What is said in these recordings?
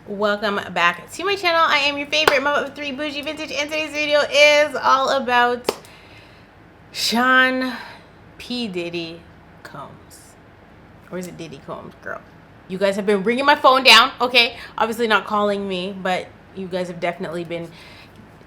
Welcome back to my channel. I am your favorite mama of three, Bougie Vintage, and today's video is all about Sean P. Diddy Combs. Or is it Diddy Combs, girl? You guys have been bringing my phone down, okay? Obviously not calling me, but you guys have definitely been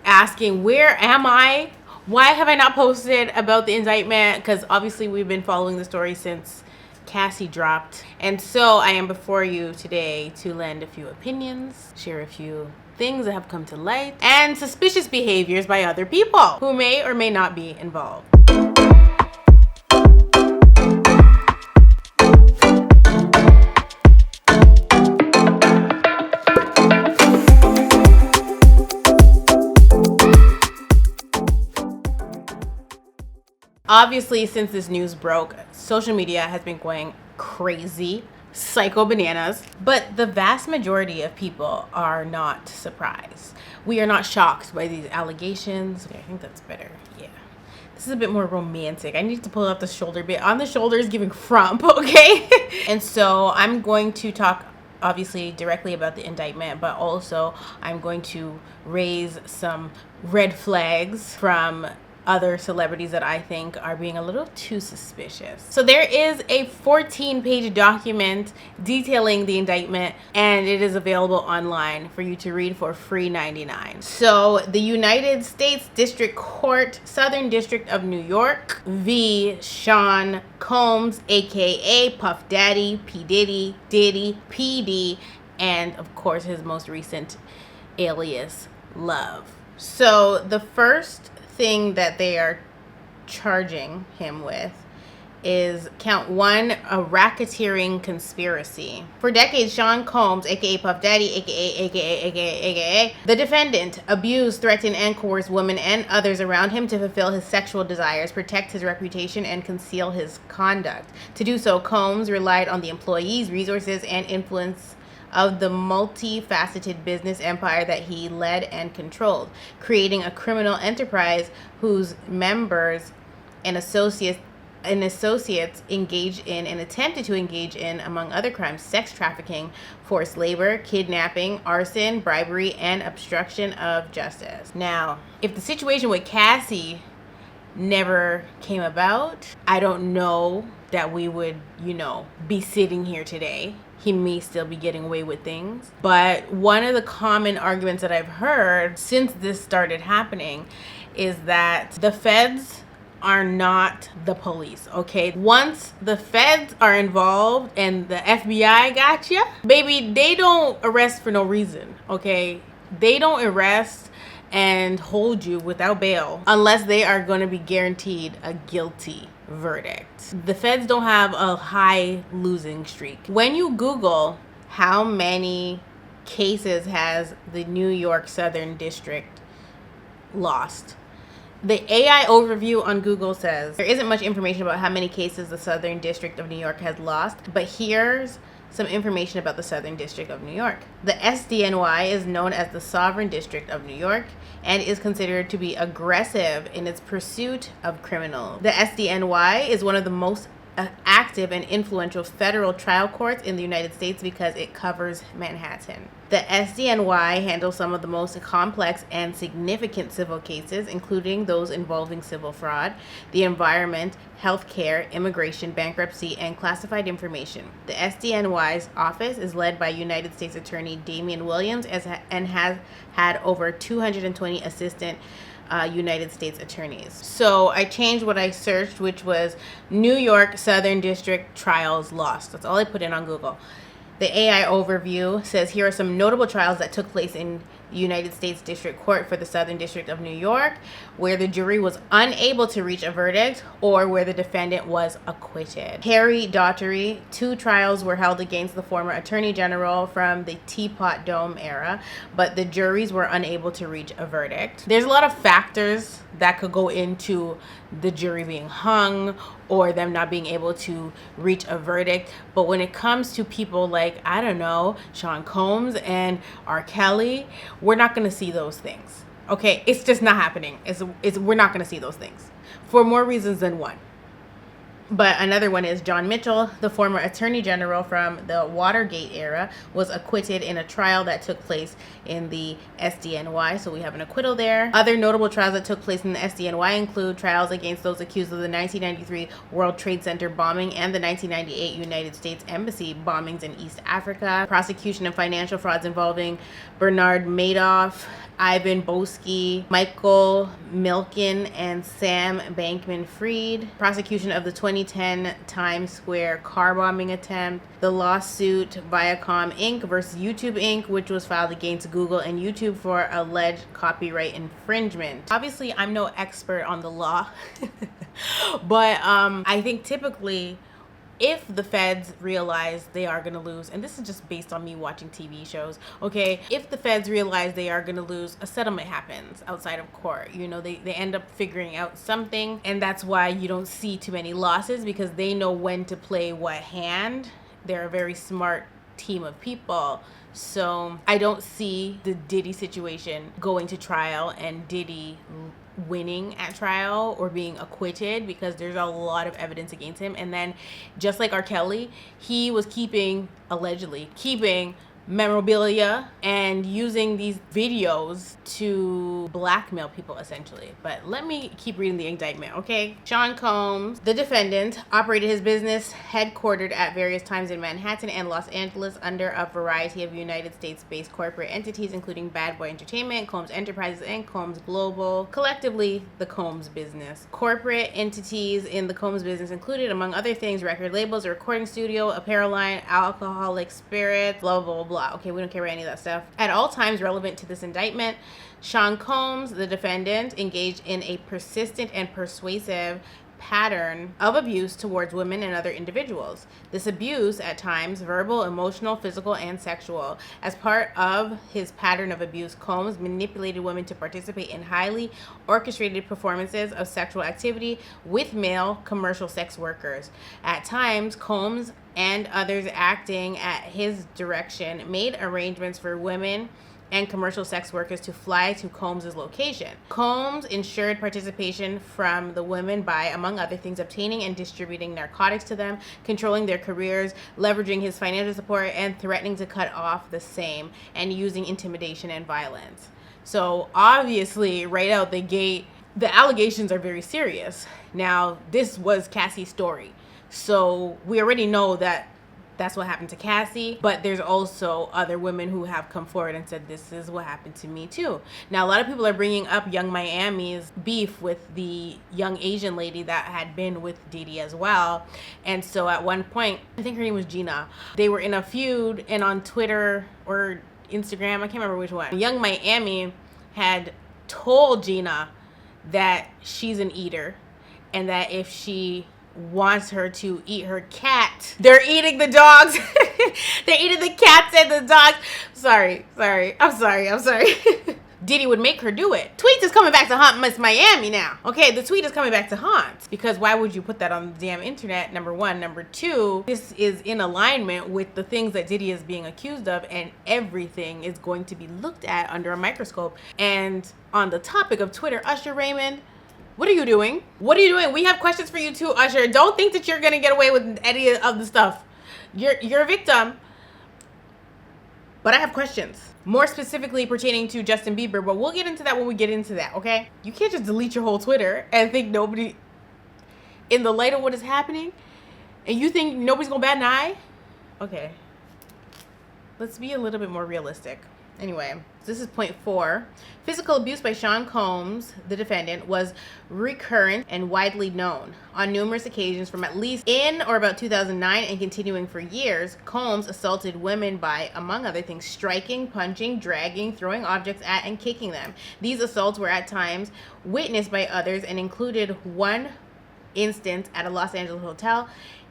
asking, where am I? Why have I not posted about the indictment? Because obviously we've been following the story since Cassie dropped, and so I am before you today to lend a few opinions, share a few things that have come to light, and suspicious behaviors by other people who may or may not be involved. Obviously, since this news broke, social media has been going crazy, psycho bananas, but the vast majority of people are not surprised. We are not shocked by these allegations. Okay, I think that's better. Yeah. This is a bit more romantic. I need to pull out the shoulder bit. On the shoulder is giving frump, okay? And so I'm going to talk obviously directly about the indictment, but also I'm going to raise some red flags from other celebrities that I think are being a little too suspicious. So there is a 14-page document detailing the indictment, and it is available online for you to read for free 99. So the United States District Court, Southern District of New York v. Sean Combs, aka Puff Daddy, P. Diddy, PD, and of course his most recent alias, Love. So the first thing that they are charging him with is count 1, a racketeering conspiracy. For decades, Sean Combs, aka Puff Daddy, aka the defendant, abused, threatened, and coerced women and others around him to fulfill his sexual desires, protect his reputation, and conceal his conduct. To do so, Combs relied on the employees, resources, and influence of the multifaceted business empire that he led and controlled, creating a criminal enterprise whose members and associates engaged in and attempted to engage in, among other crimes, sex trafficking, forced labor, kidnapping, arson, bribery, and obstruction of justice. Now, if the situation with Cassie never came about, I don't know that we would, be sitting here today. He may still be getting away with things. But one of the common arguments that I've heard since this started happening is that the feds are not the police, okay? Once the feds are involved and the FBI got you, baby, they don't arrest for no reason, okay? They don't arrest and hold you without bail unless they are going to be guaranteed a guilty verdict. The feds don't have a high losing streak. When you Google how many cases has the New York Southern District lost, the AI overview on Google says there isn't much information about how many cases the Southern District of New York has lost, but here's some information about the Southern District of New York. The SDNY is known as the Sovereign District of New York and is considered to be aggressive in its pursuit of criminals. The SDNY is one of the most active and influential federal trial courts in the United States because it covers Manhattan. The SDNY handles some of the most complex and significant civil cases, including those involving civil fraud, the environment, healthcare, immigration, bankruptcy, and classified information. The SDNY's office is led by United States Attorney Damian Williams and has had over 220 assistant United States attorneys. So I changed what I searched, which was New York Southern District trials lost. That's all I put in on Google. The AI overview says here are some notable trials that took place in the United States District Court for the Southern District of New York, where the jury was unable to reach a verdict or where the defendant was acquitted. Harry Daugherty, 2 trials were held against the former Attorney General from the Teapot Dome era, but the juries were unable to reach a verdict. There's a lot of factors that could go into the jury being hung or them not being able to reach a verdict. But when it comes to people like, I don't know, Sean Combs and R. Kelly, we're not going to see those things. Okay, it's just not happening. We're not going to see those things for more reasons than one. But another one is John Mitchell, the former attorney general from the Watergate era, was acquitted in a trial that took place in the SDNY. So we have an acquittal there. Other notable trials that took place in the SDNY include trials against those accused of the 1993 World Trade Center bombing and the 1998 United States Embassy bombings in East Africa, prosecution of financial frauds involving Bernard Madoff, Ivan Boesky, Michael Milken, and Sam Bankman-Fried, prosecution of the 2010 Times Square car bombing attempt, the lawsuit Viacom Inc. versus YouTube Inc., which was filed against Google and YouTube for alleged copyright infringement. Obviously, I'm no expert on the law, but I think typically, if the feds realize they are going to lose, and this is just based on me watching TV shows, okay, if the feds realize they are going to lose, a settlement happens outside of court. You know, they end up figuring out something, and that's why you don't see too many losses, because they know when to play what hand. They're a very smart team of people. So I don't see the Diddy situation going to trial and Diddy winning at trial or being acquitted, because there's a lot of evidence against him. And then just like R. Kelly, he was allegedly keeping memorabilia and using these videos to blackmail people essentially. But let me keep reading the indictment, okay? Sean Combs, the defendant, operated his business headquartered at various times in Manhattan and Los Angeles under a variety of United States-based corporate entities, including Bad Boy Entertainment, Combs Enterprises, and Combs Global, collectively the Combs business. Corporate entities in the Combs business included, among other things, record labels, a recording studio, apparel line, alcoholic spirits, blah, blah, blah, blah. Okay, we don't care about any of that stuff. At all times relevant to this indictment, Sean Combs, the defendant, engaged in a persistent and persuasive pattern of abuse towards women and other individuals. This abuse, at times verbal, emotional, physical, and sexual. As part of his pattern of abuse, Combs manipulated women to participate in highly orchestrated performances of sexual activity with male commercial sex workers. At times, Combs and others acting at his direction made arrangements for women and commercial sex workers to fly to Combs' location. Combs ensured participation from the women by, among other things, obtaining and distributing narcotics to them, controlling their careers, leveraging his financial support, and threatening to cut off the same, and using intimidation and violence. So obviously, right out the gate, the allegations are very serious. Now, this was Cassie's story. So we already know that that's what happened to Cassie, but there's also other women who have come forward and said, this is what happened to me too. Now, a lot of people are bringing up Young Miami's beef with the young Asian lady that had been with Diddy as well. And so at one point, I think her name was Gina, they were in a feud, and on Twitter or Instagram, I can't remember which one, Young Miami had told Gina that she's an eater, and that if she wants her to eat her cat, they're eating the dogs. They're eating the cats and the dogs. I'm sorry. Diddy would make her do it. Tweets is coming back to haunt Miss Miami now. Okay, the tweet is coming back to haunt, because why would you put that on the damn internet? Number one. Number two, this is in alignment with the things that Diddy is being accused of, and everything is going to be looked at under a microscope. And on the topic of Twitter, Usher Raymond, what are you doing? We have questions for you too, Usher. Don't think that you're gonna get away with any of the stuff. You're a victim. But I have questions, more specifically pertaining to Justin Bieber, but we'll get into that when we get into that, okay? You can't just delete your whole Twitter and think nobody, in the light of what is happening, and you think nobody's gonna bat an eye? Okay. Let's be a little bit more realistic. Anyway, this is point 4. Physical abuse by Sean Combs, the defendant, was recurrent and widely known. On numerous occasions from at least in or about 2009 and continuing for years, Combs assaulted women by, among other things, striking, punching, dragging, throwing objects at, and kicking them. These assaults were at times witnessed by others and included one instance at a Los Angeles hotel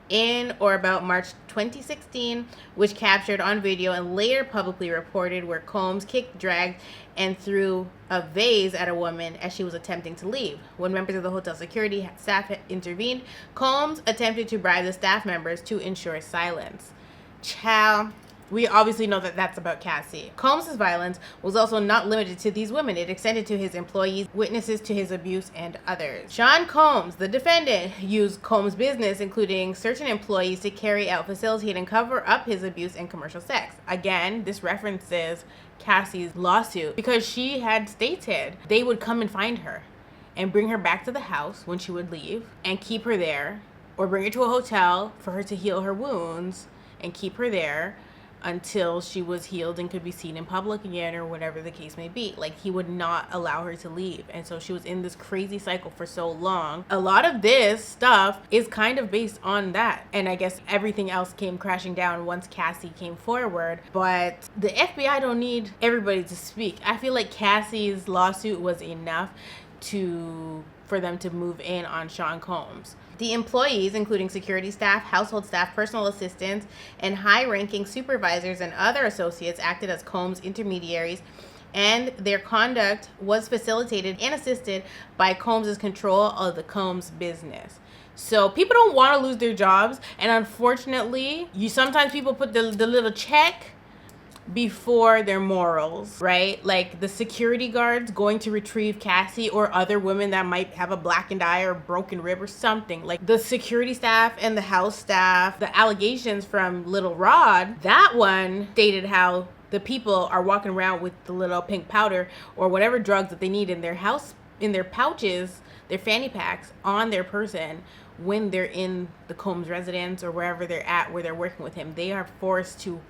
in or about March 2016, which captured on video and later publicly reported, where Combs kicked, dragged, and threw a vase at a woman as she was attempting to leave. When members of the hotel security staff intervened, Combs attempted to bribe the staff members to ensure silence. Child, We obviously know that that's about Cassie. Combs' violence was also not limited to these women. It extended to his employees, witnesses to his abuse, and others. Sean Combs, the defendant, used Combs' business, including certain employees, to carry out, facilitate, and cover up his abuse and commercial sex. Again, this references Cassie's lawsuit because she had stated they would come and find her and bring her back to the house when she would leave and keep her there, or bring her to a hotel for her to heal her wounds and keep her there until she was healed and could be seen in public again, or whatever the case may be. Like, he would not allow her to leave. And so she was in this crazy cycle for so long. A lot of this stuff is kind of based on that. And I guess everything else came crashing down once Cassie came forward. But the FBI don't need everybody to speak. I feel like Cassie's lawsuit was enough for them to move in on Sean Combs. The employees, including security staff, household staff, personal assistants, and high-ranking supervisors and other associates, acted as Combs' intermediaries, and their conduct was facilitated and assisted by Combs' control of the Combs business. So people don't want to lose their jobs, and unfortunately, sometimes people put the little check before their morals, right? Like the security guards going to retrieve Cassie or other women that might have a blackened eye or broken rib or something. Like the security staff and the house staff, the allegations from Little Rod, that one stated how the people are walking around with the little pink powder or whatever drugs that they need in their house, in their pouches, their fanny packs on their person when they're in the Combs residence or wherever they're at, where they're working with him. They are forced to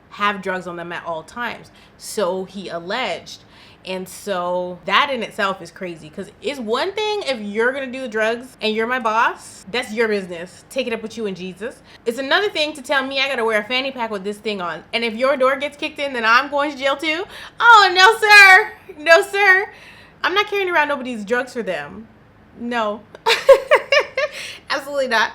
have drugs on them at all times. So he alleged. And so that in itself is crazy, because it's one thing if you're going to do the drugs and you're my boss, that's your business. Take it up with you and Jesus. It's another thing to tell me I got to wear a fanny pack with this thing on. And if your door gets kicked in, then I'm going to jail too. Oh, no, sir. No, sir. I'm not carrying around nobody's drugs for them. No. Absolutely not.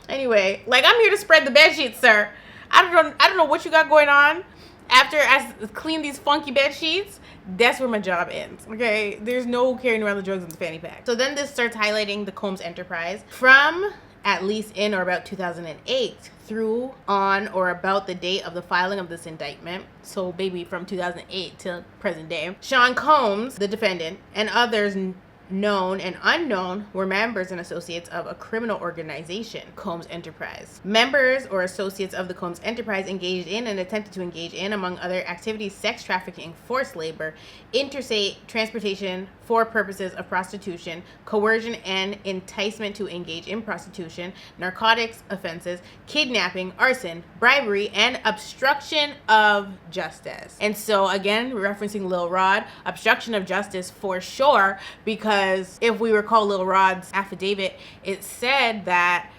Anyway, like, I'm here to spread the bed sheets, sir. I don't know what you got going on. After I clean these funky bed sheets, that's where my job ends, okay? There's no carrying around the drugs in the fanny pack. So then this starts highlighting the Combs enterprise from at least in or about 2008 through on or about the date of the filing of this indictment. So maybe from 2008 till present day. Sean Combs, the defendant, and others known and unknown were members and associates of a criminal organization, Combs Enterprise. Members or associates of the Combs Enterprise engaged in and attempted to engage in, among other activities, sex trafficking, forced labor, interstate transportation for purposes of prostitution, coercion and enticement to engage in prostitution, narcotics offenses, kidnapping, arson, bribery, and obstruction of justice. And so again, referencing Lil Rod, obstruction of justice for sure, because if we recall Lil Rod's affidavit, it said that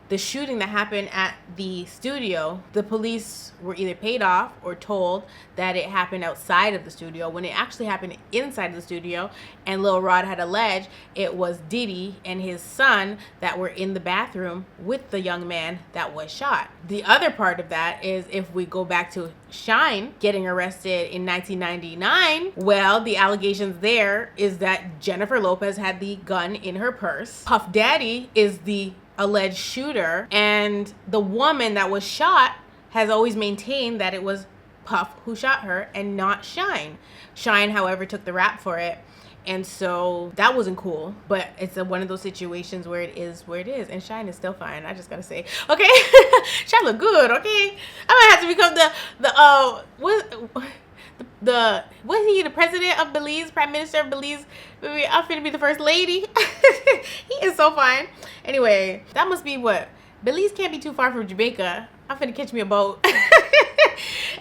the shooting that happened at the studio, the police were either paid off or told that it happened outside of the studio when it actually happened inside of the studio. And Lil Rod had alleged it was Diddy and his son that were in the bathroom with the young man that was shot. The other part of that is if we go back to Shine getting arrested in 1999, well, the allegations there is that Jennifer Lopez had the gun in her purse. Puff Daddy is the alleged shooter, and the woman that was shot has always maintained that it was Puff who shot her and not Shine. Shine, however, took the rap for it, and so that wasn't cool. But it's one of those situations where it is where it is, and Shine is still fine. I just gotta say, okay, Shine look good. Okay, I might have to become was he the president of Belize, prime minister of Belize? Maybe I'm finna be the first lady. He is so fine. Anyway, that must be what? Belize can't be too far from Jamaica. I'm finna catch me a boat.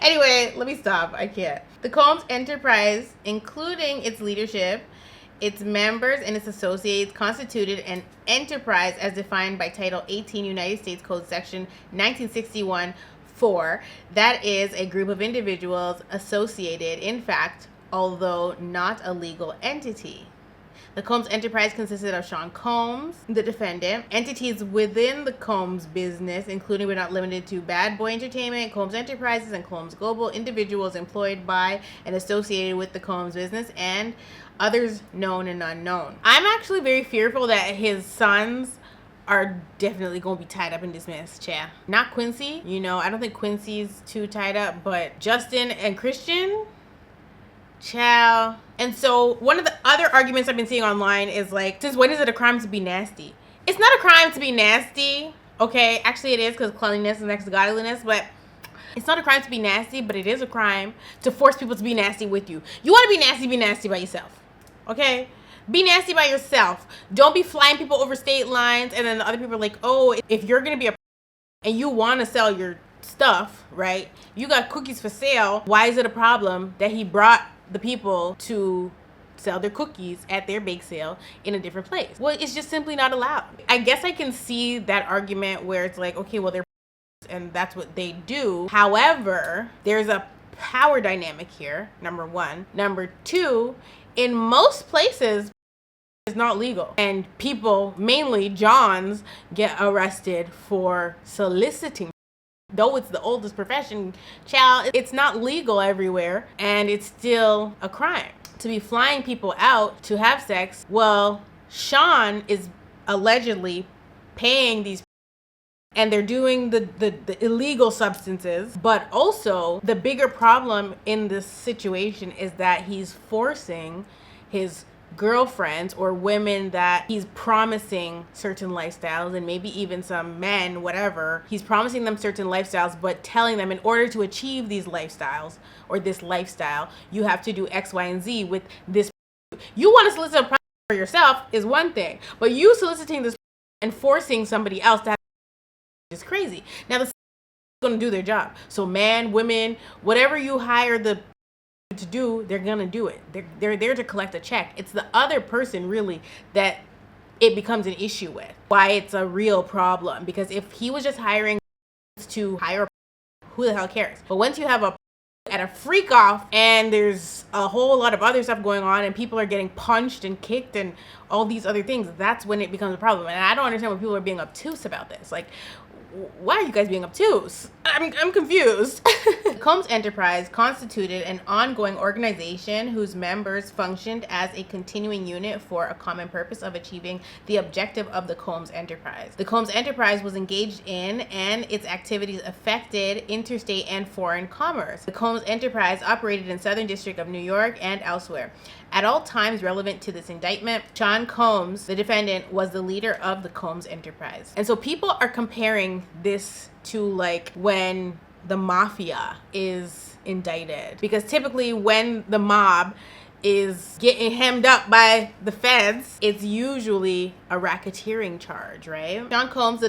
Anyway, let me stop. I can't. The Combs Enterprise, including its leadership, its members, and its associates, constituted an enterprise as defined by Title 18 United States Code Section 1961. That is a group of individuals associated, in fact, although not a legal entity. The Combs Enterprise consisted of Sean Combs, the defendant, entities within the Combs business, including but not limited to Bad Boy Entertainment, Combs Enterprises, and Combs Global, individuals employed by and associated with the Combs business, and others known and unknown. I'm actually very fearful that his sons are definitely gonna be tied up and dismissed, child. Not Quincy, you know, I don't think Quincy's too tied up, but Justin and Christian, child. And so one of the other arguments I've been seeing online is like, since when is it a crime to be nasty? It's not a crime to be nasty, okay? Actually it is, because cleanliness is next to godliness, but it's not a crime to be nasty, but it is a crime to force people to be nasty with you. You want to be nasty by yourself, okay? Be nasty by yourself. Don't be flying people over state lines and then the other people are like, oh, if you're going to be a and you want to sell your stuff, right? You got cookies for sale. Why is it a problem that he brought the people to sell their cookies at their bake sale in a different place? Well, it's just simply not allowed. I guess I can see that argument where it's like, okay, well, they're and that's what they do. However, there's a power dynamic here, number one. Number two, in most places, it's not legal. And people, mainly Johns, get arrested for soliciting. Though it's the oldest profession, child, it's not legal everywhere, and it's still a crime. To be flying people out to have sex, well, Sean is allegedly paying these and they're doing the illegal substances, but also the bigger problem in this situation is that he's forcing his girlfriends or women that he's promising certain lifestyles, and maybe even some men, whatever, he's promising them certain lifestyles, but telling them in order to achieve these lifestyles or this lifestyle, you have to do X, Y, and Z with this. You want to solicit a prostitute for yourself is one thing, but you soliciting this and forcing somebody else to have is crazy. Now the going to do their job. So man, women, whatever you hire the to do, they're going to do it. They're there to collect a check. It's the other person really that it becomes an issue with. Why it's a real problem, because if he was just hiring to hire, who the hell cares? But once you have a at a freak off and there's a whole lot of other stuff going on and people are getting punched and kicked and all these other things, that's when it becomes a problem. And I don't understand why people are being obtuse about this. Like, why are you guys being obtuse? I'm confused. The Combs Enterprise constituted an ongoing organization whose members functioned as a continuing unit for a common purpose of achieving the objective of the Combs Enterprise. The Combs Enterprise was engaged in and its activities affected interstate and foreign commerce. The Combs Enterprise operated in Southern District of New York and elsewhere. At all times relevant to this indictment, Sean Combs, the defendant, was the leader of the Combs Enterprise. And so people are comparing this to like when the mafia is indicted, because typically when the mob is getting hemmed up by the feds, it's usually a racketeering charge, right? Sean Combs, the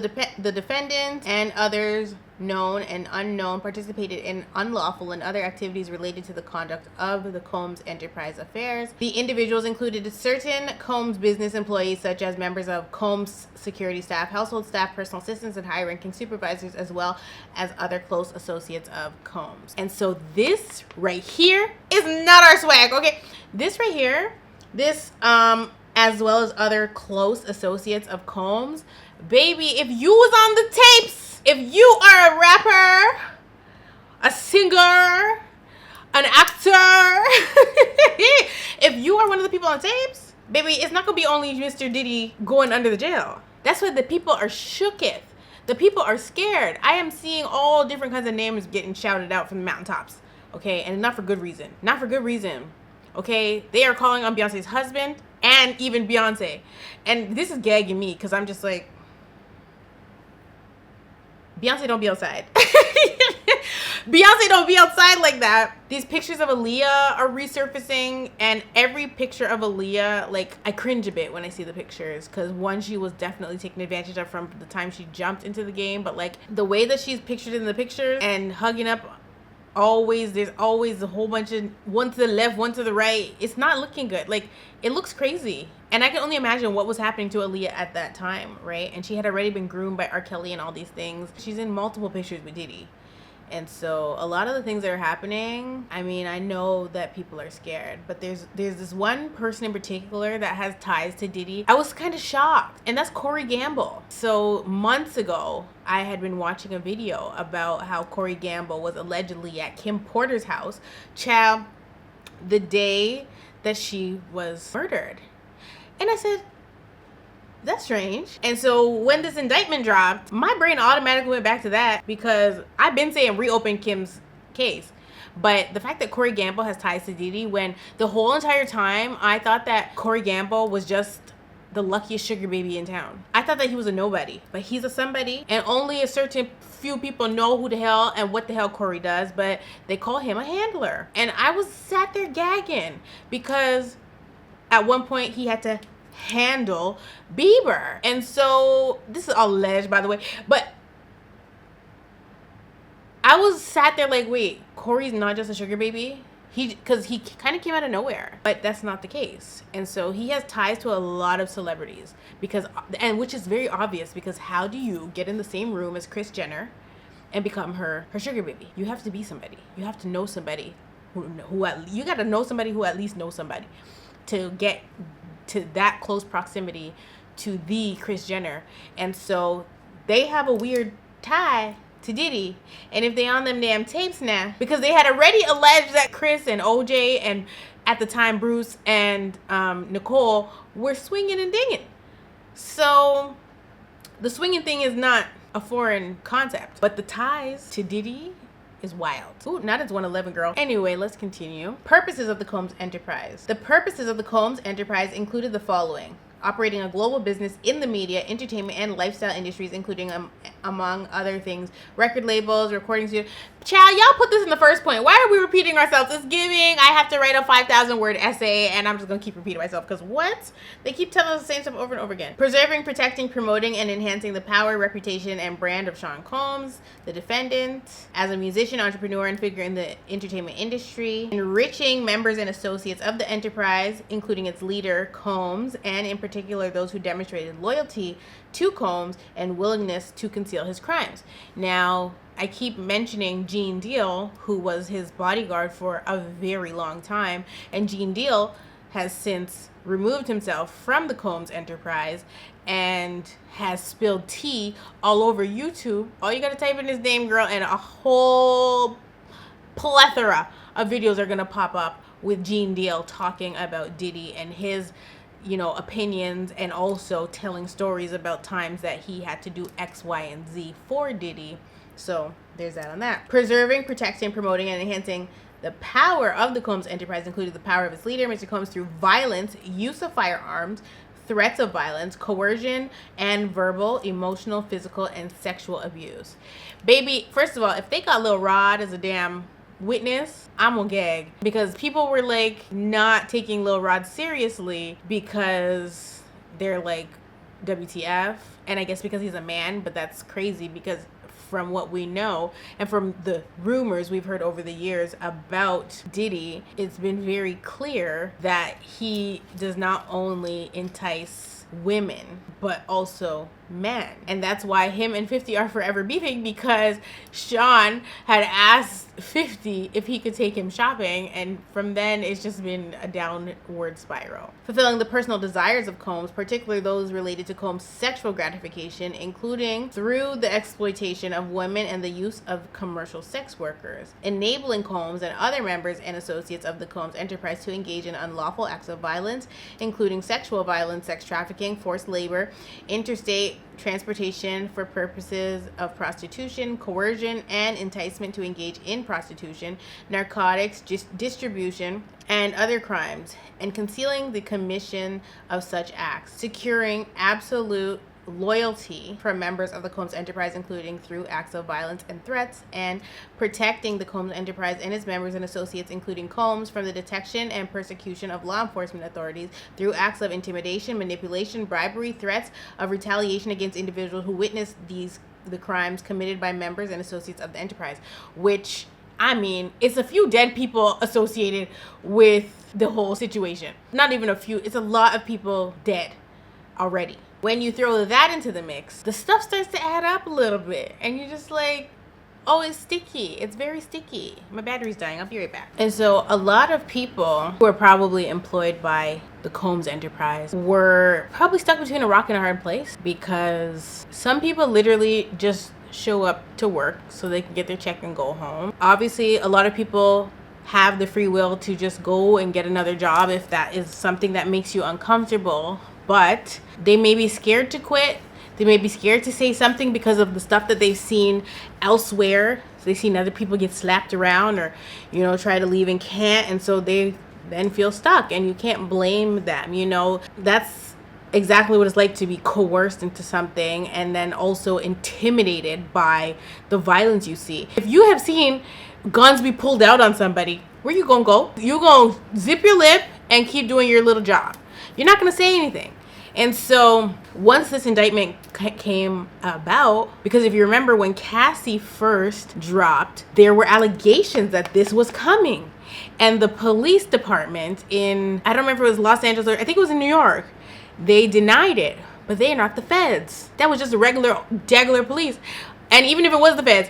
defendant, and others known and unknown participated in unlawful and other activities related to the conduct of the Combs Enterprise affairs. The individuals included certain Combs business employees, such as members of Combs security staff, household staff, personal assistants, and high-ranking supervisors, as well as other close associates of Combs. And so this right here is not our swag, okay? This right here, this as well as other close associates of Combs, baby, if you was on the tapes, if you are a rapper, a singer, an actor, if you are one of the people on tapes, baby, it's not gonna be only Mr. Diddy going under the jail. That's why the people are shooketh. The people are scared. I am seeing all different kinds of names getting shouted out from the mountaintops, okay? And not for good reason. Not for good reason, okay? They are calling on Beyonce's husband and even Beyonce. And this is gagging me because I'm just like, Beyonce don't be outside. Beyonce don't be outside like that. These pictures of Aaliyah are resurfacing, and every picture of Aaliyah, like, I cringe a bit when I see the pictures, because one, she was definitely taken advantage of from the time she jumped into the game, but like the way that she's pictured in the pictures and hugging up, there's always a whole bunch of one to the left, one to the right. It's not looking good. Like, it looks crazy. And I can only imagine what was happening to Aaliyah at that time, right? And she had already been groomed by R. Kelly and all these things. She's in multiple pictures with Diddy. And so a lot of the things that are happening, I mean, I know that people are scared, but there's this one person in particular that has ties to Diddy. I was kind of shocked, and that's Corey Gamble. So months ago, I had been watching a video about how Corey Gamble was allegedly at Kim Porter's house, child, the day that she was murdered. And I said, that's strange. And so when this indictment dropped, my brain automatically went back to that, because I've been saying reopen Kim's case. But the fact that Corey Gamble has ties to Diddy, when the whole entire time I thought that Corey Gamble was just the luckiest sugar baby in town. I thought that he was a nobody, but he's a somebody, and only a certain few people know who the hell and what the hell Corey does, but they call him a handler. And I was sat there gagging, because at one point he had to handle Bieber. And so this is all alleged, by the way, but I was sat there like, wait, Corey's not just a sugar baby? Because he kind of came out of nowhere, but that's not the case. And so he has ties to a lot of celebrities, which is very obvious, because how do you get in the same room as Kris Jenner and become her sugar baby? You have to be somebody. You have to know somebody you got to know somebody who at least knows somebody to get to that close proximity to the Kris Jenner. And so they have a weird tie to Diddy. And if they on them damn tapes now, because they had already alleged that Chris and OJ and at the time Bruce and Nicole were swinging and dinging. So the swinging thing is not a foreign concept, but the ties to Diddy is wild. Ooh, not as 111, girl. Anyway, let's continue. Purposes of the Combs enterprise. The purposes of the Combs enterprise included the following: operating a global business in the media, entertainment, and lifestyle industries, including, among other things, record labels, recording studios. Child, y'all put this in the first point. Why are we repeating ourselves? It's giving I have to write a 5,000 word essay, and I'm just going to keep repeating myself, because what? They keep telling us the same stuff over and over again. Preserving, protecting, promoting, and enhancing the power, reputation, and brand of Sean Combs, the defendant, as a musician, entrepreneur, and figure in the entertainment industry. Enriching members and associates of the enterprise, including its leader, Combs, and in particular those who demonstrated loyalty to Combs and willingness to conceal his crimes. Now, I keep mentioning Gene Deal, who was his bodyguard for a very long time, and Gene Deal has since removed himself from the Combs enterprise and has spilled tea all over YouTube. All you gotta type in his name, girl, and a whole plethora of videos are gonna pop up with Gene Deal talking about Diddy and his opinions, and also telling stories about times that he had to do X, Y, and Z for Diddy. So there's that on that. Preserving, protecting, promoting, and enhancing the power of the Combs enterprise included the power of its leader, Mr. Combs, through violence, use of firearms, threats of violence, coercion, and verbal, emotional, physical, and sexual abuse. Baby, first of all, if they got Lil Rod as a damn witness, I'm gonna gag, because people were like not taking Lil Rod seriously because they're like, WTF? And I guess because he's a man, but that's crazy, because from what we know and from the rumors we've heard over the years about Diddy, it's been very clear that he does not only entice women but also men, and that's why him and 50 are forever beefing, because Sean had asked 50 if he could take him shopping, and from then it's just been a downward spiral. Fulfilling the personal desires of Combs, particularly those related to Combs' sexual gratification, including through the exploitation of women and the use of commercial sex workers. Enabling Combs and other members and associates of the Combs enterprise to engage in unlawful acts of violence, including sexual violence, sex trafficking, forced labor, interstate transportation for purposes of prostitution, coercion, and enticement to engage in prostitution, narcotics, distribution, and other crimes, and concealing the commission of such acts, securing absolute loyalty from members of the Combs enterprise, including through acts of violence and threats, and protecting the Combs enterprise and its members and associates, including Combs, from the detection and persecution of law enforcement authorities through acts of intimidation, manipulation, bribery, threats of retaliation against individuals who witnessed the crimes committed by members and associates of the enterprise. Which, I mean, it's a few dead people associated with the whole situation. Not even a few, it's a lot of people dead already. When you throw that into the mix, the stuff starts to add up a little bit, and you're just like, oh, it's sticky. It's very sticky. My battery's dying. I'll be right back. And so a lot of people who are probably employed by the Combs enterprise were probably stuck between a rock and a hard place, because some people literally just show up to work so they can get their check and go home. Obviously, a lot of people have the free will to just go and get another job if that is something that makes you uncomfortable. but they may be scared to quit. They may be scared to say something because of the stuff that they've seen elsewhere. So they've seen other people get slapped around or, you know, try to leave and can't. And so they then feel stuck, and you can't blame them. You know, that's exactly what it's like to be coerced into something and then also intimidated by the violence you see. If you have seen guns be pulled out on somebody, where you gonna go? You gonna zip your lip and keep doing your little job. You're not gonna say anything. And so once this indictment came about, because if you remember when Cassie first dropped, there were allegations that this was coming. And the police department in, I don't remember if it was Los Angeles or I think it was in New York, they denied it. But they are not the feds. That was just a regular police. And even if it was the feds,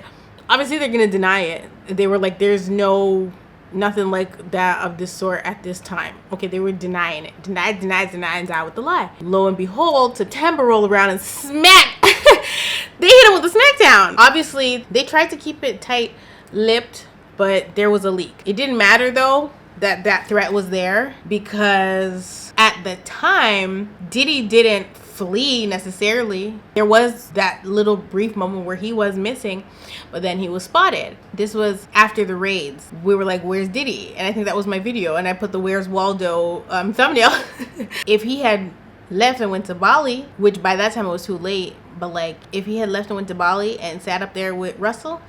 obviously they're gonna deny it. They were like, there's nothing like that of this sort at this time. Okay, they were denying it. Deny, and die with the lie. Lo and behold, September rolled around and smack! They hit him with a smackdown. Obviously, they tried to keep it tight-lipped, but there was a leak. It didn't matter though that threat was there, because at the time, Diddy didn't flee necessarily. There was that little brief moment where he was missing, but then he was spotted. This was after the raids. We were like, where's Diddy? And I think that was my video, and I put the Where's Waldo thumbnail. If he had left and went to Bali, which by that time it was too late, but like if he had left and went to Bali and sat up there with Russell,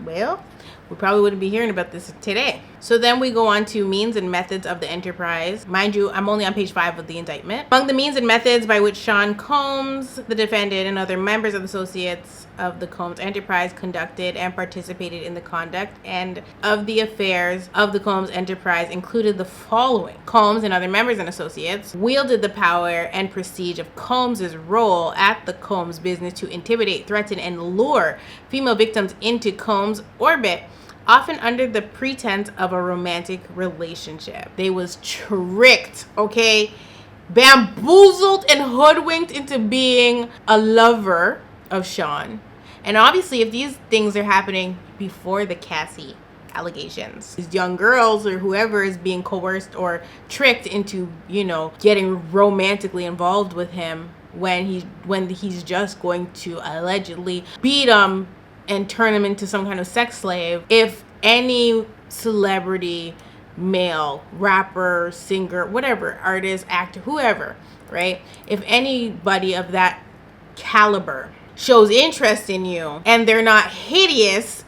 well, we probably wouldn't be hearing about this today. So then we go on to means and methods of the enterprise. Mind you, I'm only on page 5 of the indictment. Among the means and methods by which Sean Combs, the defendant, and other members of the associates of the Combs enterprise conducted and participated in the conduct and of the affairs of the Combs enterprise included the following. Combs and other members and associates wielded the power and prestige of Combs's role at the Combs business to intimidate, threaten, and lure female victims into Combs' orbit, often under the pretense of a romantic relationship. They was tricked, okay? Bamboozled and hoodwinked into being a lover of Sean. And obviously, if these things are happening before the Cassie allegations, these young girls or whoever is being coerced or tricked into, you know, getting romantically involved with him when he's just going to allegedly beat them and turn him into some kind of sex slave. If any celebrity, male, rapper, singer, whatever, artist, actor, whoever, right? If anybody of that caliber shows interest in you and they're not hideous,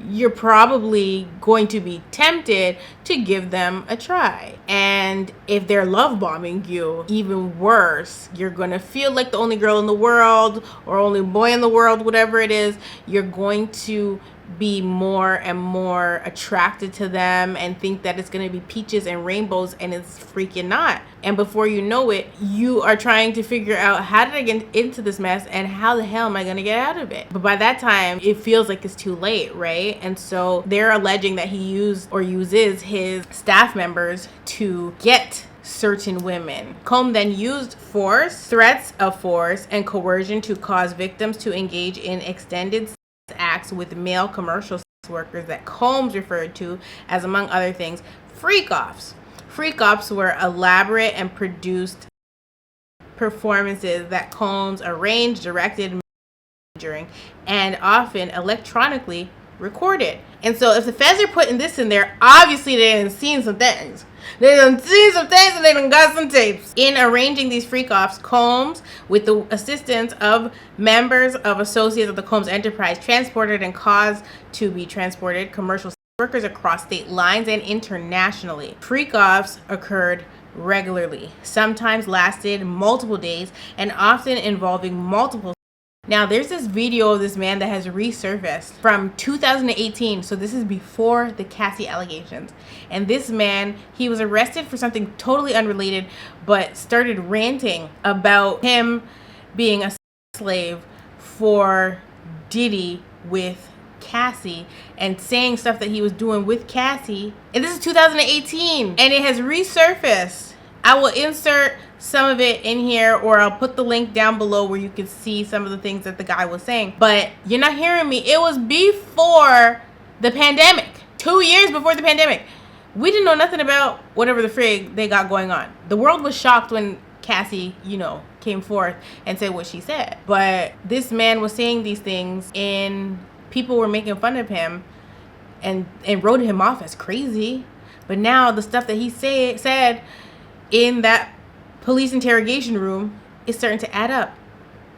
you're probably going to be tempted to give them a try. And if they're love bombing you, even worse, you're gonna feel like the only girl in the world or only boy in the world, whatever it is. You're going to be more and more attracted to them and think that it's going to be peaches and rainbows, and it's freaking not. And before you know it, you are trying to figure out, how did I get into this mess and how the hell am I going to get out of it? But by that time, it feels like it's too late, right? And so they're alleging that he used or uses his staff members to get certain women. Combs then used force, threats of force, and coercion to cause victims to engage in extended acts with male commercial sex workers that Combs referred to as, among other things, freak-offs. Freak-offs were elaborate and produced performances that Combs arranged, directed, during, and often electronically recorded. And so if the feds are putting this in there, obviously they done seen some things. They done seen some things and they done got some tapes. In arranging these freak-offs, Combs, with the assistance of members of associates of the Combs enterprise, transported and caused to be transported commercial workers across state lines and internationally. Freak-offs occurred regularly, sometimes lasted multiple days, and often involving multiple. Now, there's this video of this man that has resurfaced from 2018. So this is before the Cassie allegations. And this man, he was arrested for something totally unrelated, but started ranting about him being a slave for Diddy with Cassie and saying stuff that he was doing with Cassie. And this is 2018 and it has resurfaced. I will insert some of it in here, or I'll put the link down below where you can see some of the things that the guy was saying. But you're not hearing me. It was before the pandemic, 2 years before the pandemic. We didn't know nothing about whatever the frig they got going on. The world was shocked when Cassie, came forth and said what she said. But this man was saying these things and people were making fun of him and wrote him off as crazy. But now the stuff that he said in that police interrogation room is starting to add up.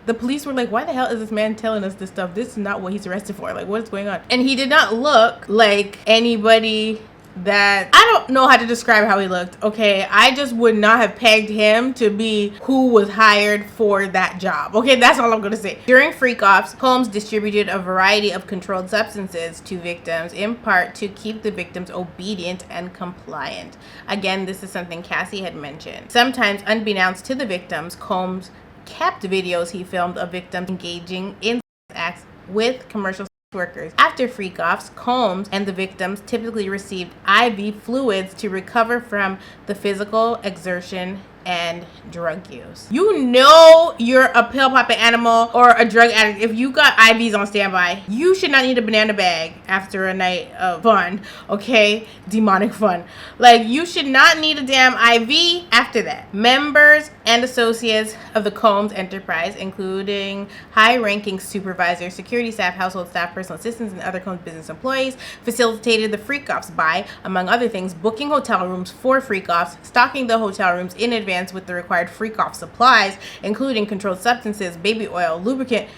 The police were like, why the hell is this man telling us this stuff? This is not what he's arrested for. Like, what is going on? And he did not look like anybody that, I don't know how to describe how he looked, okay? I just would not have pegged him to be who was hired for that job, okay? That's all I'm gonna say. During freak-offs, Combs distributed a variety of controlled substances to victims, in part to keep the victims obedient and compliant. Again, this is something Cassie had mentioned. Sometimes, unbeknownst to the victims, Combs kept videos he filmed of victims engaging in acts with commercial workers. After freak-offs, Combs and the victims typically received IV fluids to recover from the physical exertion and drug use. You know you're a pill popping animal or a drug addict if you got IVs on standby. You should not need a banana bag after a night of fun, okay? Demonic fun. Like, you should not need a damn IV after that. Members and associates of the Combs enterprise, including high-ranking supervisors, security staff, household staff, personal assistants, and other Combs business employees, facilitated the freak-offs by, among other things, booking hotel rooms for freak-offs, stocking the hotel rooms in advance with the required freak-off supplies, including controlled substances, baby oil, lubricant,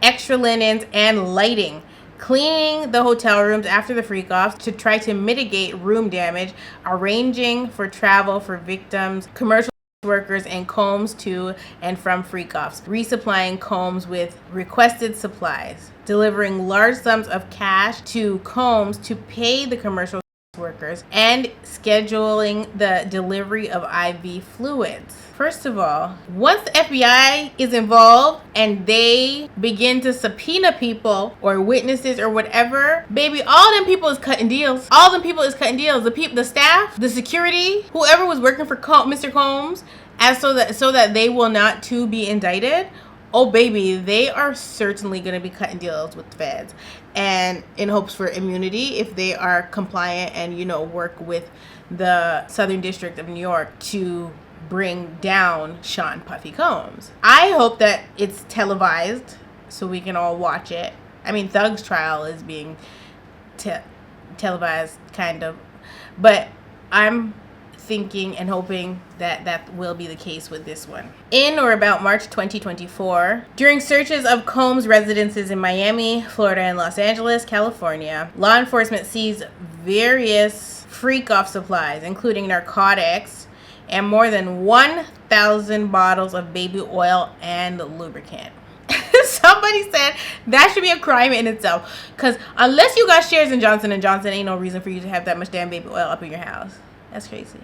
extra linens, and lighting, cleaning the hotel rooms after the freak-offs to try to mitigate room damage, arranging for travel for victims, commercial workers, and Combs to and from freak-offs, resupplying Combs with requested supplies, delivering large sums of cash to Combs to pay the commercial workers, and scheduling the delivery of IV fluids. First of all, once the FBI is involved and they begin to subpoena people or witnesses or whatever, baby, all them people is cutting deals. All them people is cutting deals. The people, the staff, the security, whoever was working for Mr. Combs, as so that they will not too be indicted. Oh baby, they are certainly going to be cutting deals with the feds, and in hopes for immunity if they are compliant and work with the Southern District of New York to bring down Sean Puffy Combs. I hope that it's televised so we can all watch it. I mean, Thug's trial is being televised kind of, but I'm thinking and hoping that will be the case with this one. In or about March 2024, during searches of Combs' residences in Miami, Florida, and Los Angeles, California, law enforcement seized various freak-off supplies, including narcotics and more than 1,000 bottles of baby oil and lubricant. Somebody said that should be a crime in itself, because unless you got shares in Johnson & Johnson, ain't no reason for you to have that much damn baby oil up in your house. That's crazy.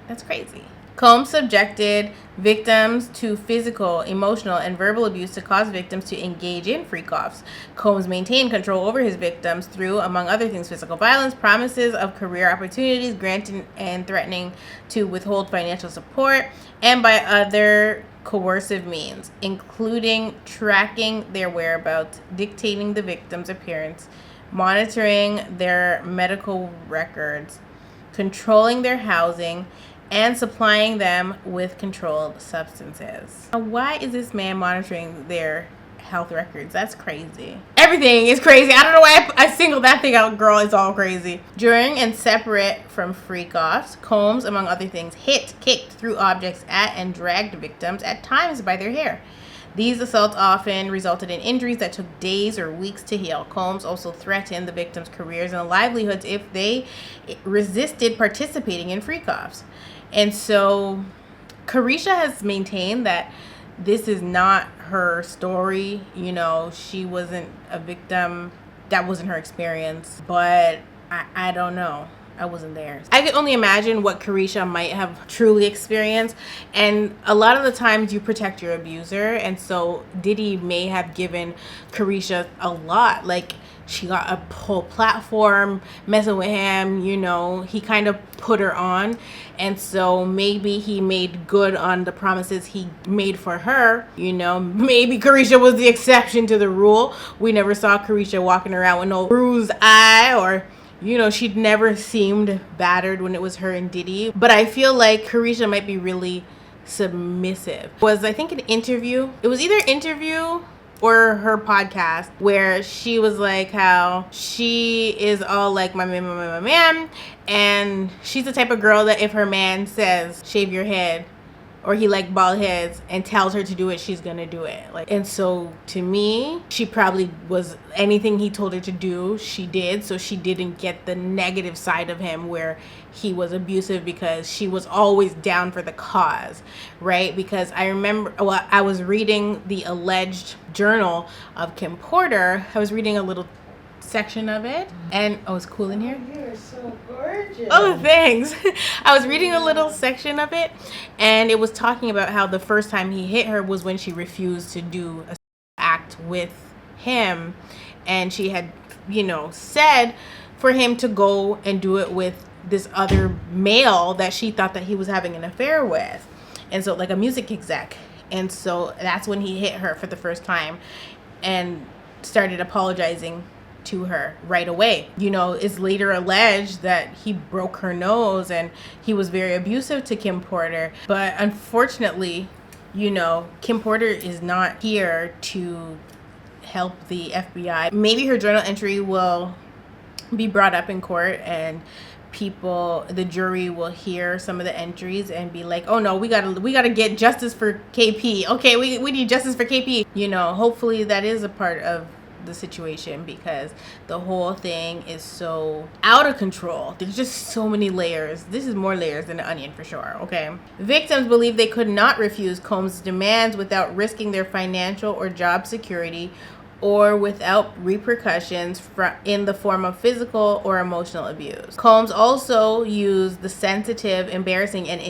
That's crazy. Combs subjected victims to physical, emotional, and verbal abuse to cause victims to engage in freak-offs. Combs maintained control over his victims through, among other things, physical violence, promises of career opportunities, granting and threatening to withhold financial support, and by other coercive means, including tracking their whereabouts, dictating the victim's appearance, monitoring their medical records, controlling their housing, and supplying them with controlled substances. Now, why is this man monitoring their health records? That's crazy. Everything is crazy. I don't know why I singled that thing out, girl. It's all crazy. During and separate from freak-offs, Combs, among other things, hit, kicked, threw objects at, and dragged victims, at times by their hair. These assaults often resulted in injuries that took days or weeks to heal. Combs also threatened the victims' careers and livelihoods if they resisted participating in freak-offs. And so Carisha has maintained that this is not her story. She wasn't a victim. That wasn't her experience. But I don't know. I wasn't there. I can only imagine what Carisha might have truly experienced. And a lot of the times you protect your abuser. And so Diddy may have given Carisha a lot. Like, she got a whole platform messing with him. He kind of put her on. And so maybe he made good on the promises he made for her. Maybe Carisha was the exception to the rule. We never saw Carisha walking around with no bruised eye or You know, she'd never seemed battered when it was her and Diddy. But I feel like Coercion might be really submissive. Was, I think, an interview. It was either interview or her podcast where she was like how she is all like my man, and she's the type of girl that if her man says shave your head, or he like bald heads and tells her to do it, she's gonna do it. Like, and so to me, she probably was, anything he told her to do, she did. So she didn't get the negative side of him where he was abusive, because she was always down for the cause, right? Because I remember, well, I was reading the alleged journal of Kim Porter. I was reading a little section of it, and oh, it's cool in here. You're so gorgeous. Oh, thanks. I was reading a little section of it, and it was talking about how the first time he hit her was when she refused to do a act with him, and she had, you know, said for him to go and do it with this other male that she thought that he was having an affair with, and so like a music exec, and so that's when he hit her for the first time and started apologizing to her right away. You know, it's later alleged that he broke her nose and he was very abusive to Kim Porter. But unfortunately, you know, Kim Porter is not here to help the FBI. Maybe her journal entry will be brought up in court, and people, the jury will hear some of the entries and be like, oh no, we gotta get justice for KP. Okay, we need justice for KP. You know, hopefully that is a part of the situation, because the whole thing is so out of control. There's just so many layers. This is more layers than an onion for sure. Okay, victims believe they could not refuse Combs' demands without risking their financial or job security, or without repercussions in the form of physical or emotional abuse. Combs also used the sensitive, embarrassing, and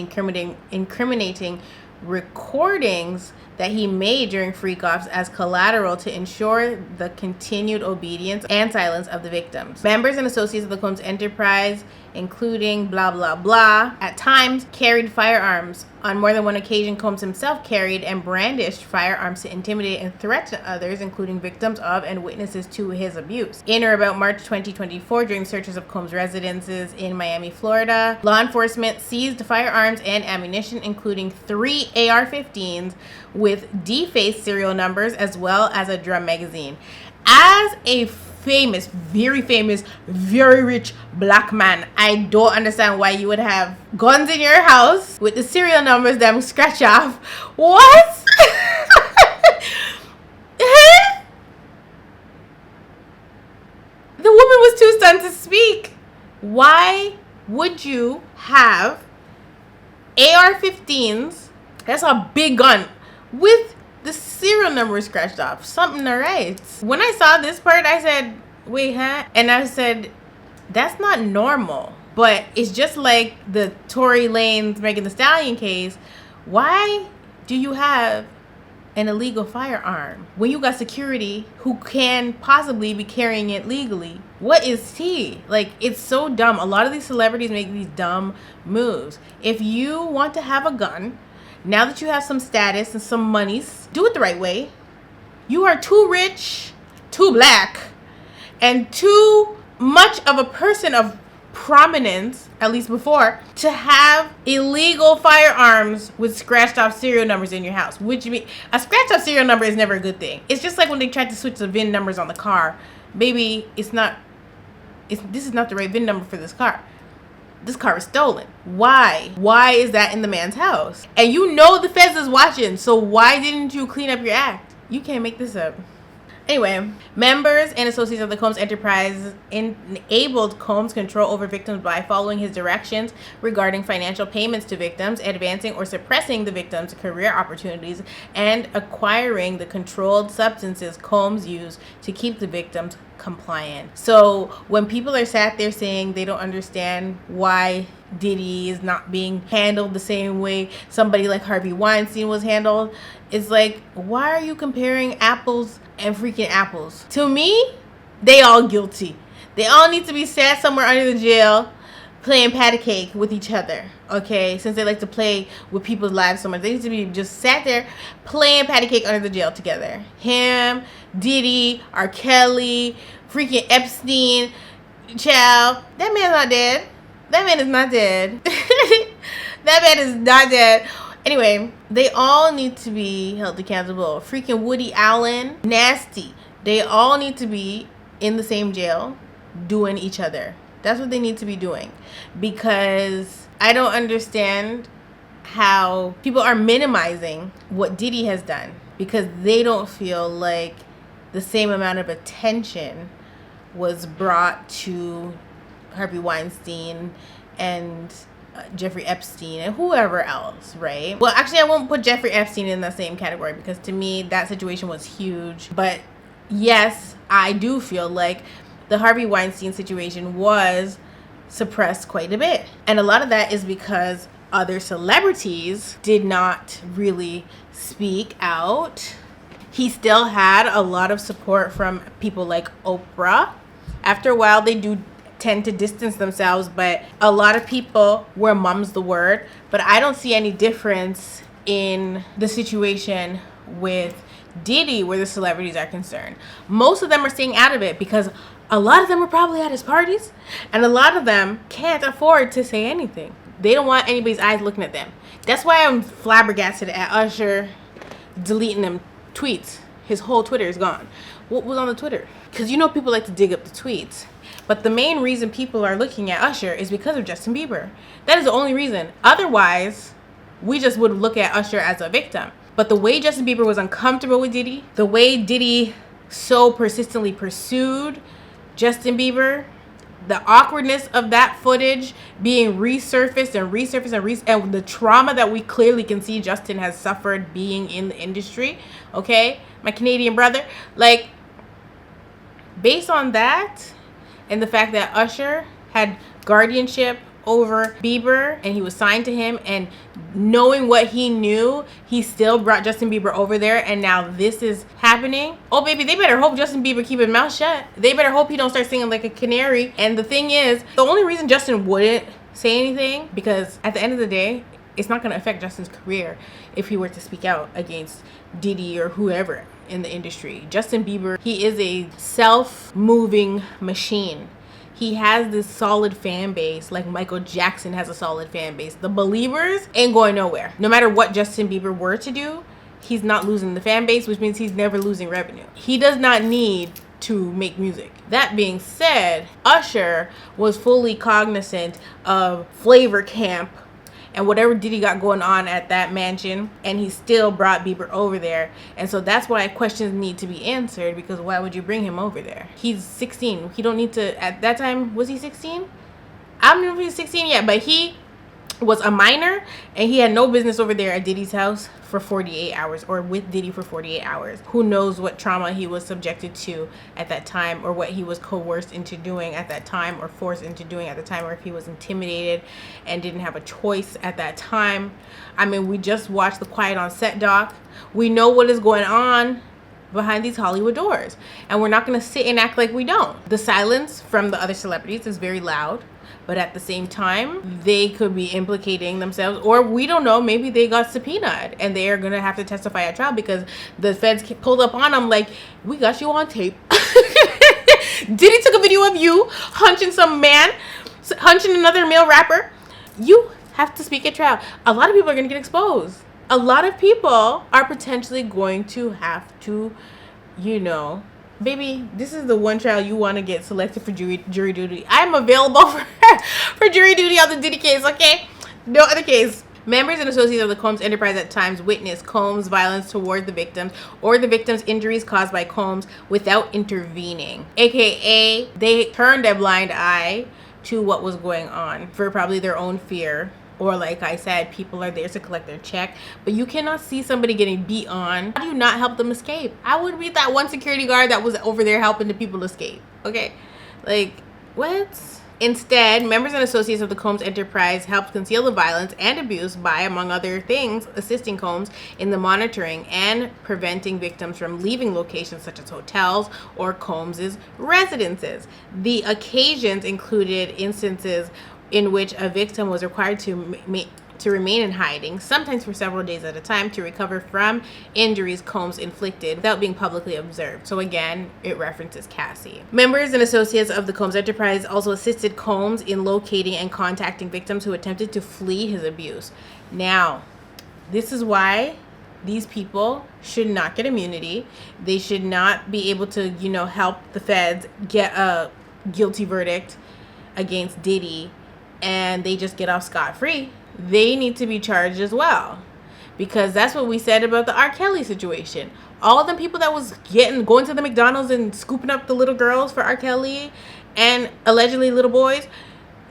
incriminating recordings that he made during freak-offs as collateral to ensure the continued obedience and silence of the victims. Members and associates of the Combs enterprise, including blah blah blah, at times carried firearms. On more than one occasion, Combs himself carried and brandished firearms to intimidate and threaten others, including victims of and witnesses to his abuse. In or about March 2024, during searches of Combs' residences in Miami, Florida, law enforcement seized firearms and ammunition, including 3 AR-15s with defaced serial numbers, as well as a drum magazine. As a famous, very rich black man, I don't understand why you would have guns in your house with the serial numbers them scratch off. What? The woman was too stunned to speak. Why would you have AR-15s, that's a big gun, with the serial number scratched off? Something not right. When I saw this part, I said, wait, huh? And I said, that's not normal. But it's just like the Tory Lanez Megan Thee Stallion case. Why do you have an illegal firearm when you got security who can possibly be carrying it legally? What is tea? Like, it's so dumb. A lot of these celebrities make these dumb moves. If you want to have a gun, now that you have some status and some monies, do it the right way. You are too rich, too black, and too much of a person of prominence, at least before, to have illegal firearms with scratched off serial numbers in your house. Which means a scratched off serial number is never a good thing. It's just like when they tried to switch the VIN numbers on the car. Baby, this is not the right VIN number for this car. This car is stolen. Why? Why is that in the man's house? And you know the feds is watching, so why didn't you clean up your act? You can't make this up. Anyway, members and associates of the Combs enterprise enabled Combs' control over victims by following his directions regarding financial payments to victims, advancing or suppressing the victims' career opportunities, and acquiring the controlled substances Combs used to keep the victims compliant. So when people are sat there saying they don't understand why Diddy is not being handled the same way somebody like Harvey Weinstein was handled, it's like, why are you comparing apples and freaking apples? To me, they all guilty. They all need to be sat somewhere under the jail playing patty cake with each other, okay? Since they like to play with people's lives so much, they need to be just sat there playing patty cake under the jail together. Him, Diddy, R. Kelly, freaking Epstein, Child, that man's not dead. That man is not dead. That man is not dead. Anyway, they all need to be held accountable. Freaking Woody Allen, nasty. They all need to be in the same jail doing each other. That's what they need to be doing. Because I don't understand how people are minimizing what Diddy has done because they don't feel like the same amount of attention was brought to Harvey Weinstein and Jeffrey Epstein and whoever else, right? Well, actually, I won't put Jeffrey Epstein in the same category because to me, that situation was huge. But yes, I do feel like the Harvey Weinstein situation was suppressed quite a bit. And a lot of that is because other celebrities did not really speak out. He still had a lot of support from people like Oprah. After a while, they do tend to distance themselves, but a lot of people were mum's the word. But I don't see any difference in the situation with Diddy where the celebrities are concerned. Most of them are staying out of it because a lot of them are probably at his parties and a lot of them can't afford to say anything. They don't want anybody's eyes looking at them. That's why I'm flabbergasted at Usher deleting them tweets. His whole Twitter is gone. What was on the Twitter? Because you know people like to dig up the tweets. But the main reason people are looking at Usher is because of Justin Bieber. That is the only reason. Otherwise, we just would look at Usher as a victim. But the way Justin Bieber was uncomfortable with Diddy, the way Diddy so persistently pursued Justin Bieber, the awkwardness of that footage being resurfaced and the trauma that we clearly can see Justin has suffered being in the industry, okay? My Canadian brother. Like, based on that and the fact that Usher had guardianship over Bieber and he was signed to him, and knowing what he knew, he still brought Justin Bieber over there, and now this is happening. Oh baby, they better hope Justin Bieber keep his mouth shut. They better hope he don't start singing like a canary. And the thing is, the only reason Justin wouldn't say anything, because at the end of the day, it's not going to affect Justin's career if he were to speak out against Diddy or whoever in the industry. Justin Bieber, he is a self-moving machine. He has this solid fan base, like Michael Jackson has a solid fan base. The believers ain't going nowhere. No matter what Justin Bieber were to do, he's not losing the fan base, which means he's never losing revenue. He does not need to make music. That being said, Usher was fully cognizant of Flavor Camp and whatever Diddy got going on at that mansion, and he still brought Bieber over there. And so that's why questions need to be answered, because why would you bring him over there? He's 16. He don't need to, at that time, was he 16? I don't know if he's 16 yet, but he was a minor and he had no business over there at Diddy's house for 48 hours or with Diddy for 48 hours. Who knows what trauma he was subjected to at that time, or what he was coerced into doing at that time, or forced into doing at the time, or if he was intimidated and didn't have a choice at that time. I mean, we just watched the Quiet on Set doc. We know what is going on behind these Hollywood doors, and we're not going to sit and act like we don't. The silence from the other celebrities is very loud, but at the same time, they could be implicating themselves, or we don't know, maybe they got subpoenaed and they are going to have to testify at trial because the feds pulled up on them like, we got you on tape. Diddy took a video of you hunching some man, hunching another male rapper. You have to speak at trial. A lot of people are going to get exposed. A lot of people are potentially going to have to, you know, baby, this is the one trial you want to get selected for jury duty. I'm available for jury duty on the Diddy case, okay? No other case. Members and associates of the Combs enterprise at times witnessed Combs' violence toward the victims or the victims' injuries caused by Combs without intervening. AKA, they turned a blind eye to what was going on for probably their own fear. Or like I said, people are there to collect their check, but you cannot see somebody getting beat on. How do you not help them escape? I would be that one security guard that was over there helping the people escape. Okay, like what? Instead, members and associates of the Combs enterprise helped conceal the violence and abuse by, among other things, assisting Combs in the monitoring and preventing victims from leaving locations such as hotels or Combs' residences. The occasions included instances in which a victim was required to to remain in hiding, sometimes for several days at a time, to recover from injuries Combs inflicted without being publicly observed. So again, it references Cassie. Members and associates of the Combs enterprise also assisted Combs in locating and contacting victims who attempted to flee his abuse. Now, this is why these people should not get immunity. They should not be able to, help the feds get a guilty verdict against Diddy and they just get off scot-free. They need to be charged as well, because that's what we said about the R. Kelly situation. All of them people that was going to the McDonald's and scooping up the little girls for R. Kelly and allegedly little boys,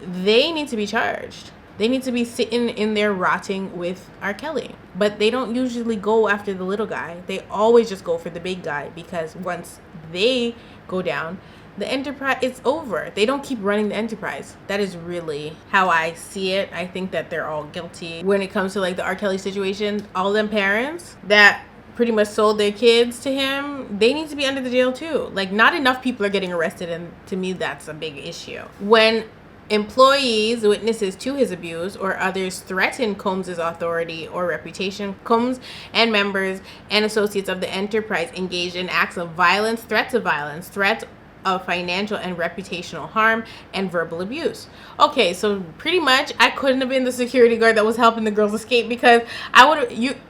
they need to be charged. They need to be sitting in there rotting with R. Kelly. But they don't usually go after the little guy. They always just go for the big guy, because once they go down, the enterprise, it's over. They don't keep running the enterprise. That is really how I see it. I think that they're all guilty. When it comes to like the R. Kelly situation, all them parents that pretty much sold their kids to him, they need to be under the jail too. Like, not enough people are getting arrested, and to me that's a big issue. When employees, witnesses to his abuse, or others threaten Combs' authority or reputation, Combs and members and associates of the enterprise engaged in acts of violence, threats of financial and reputational harm, and verbal abuse. Okay, so pretty much I couldn't have been the security guard that was helping the girls escape, because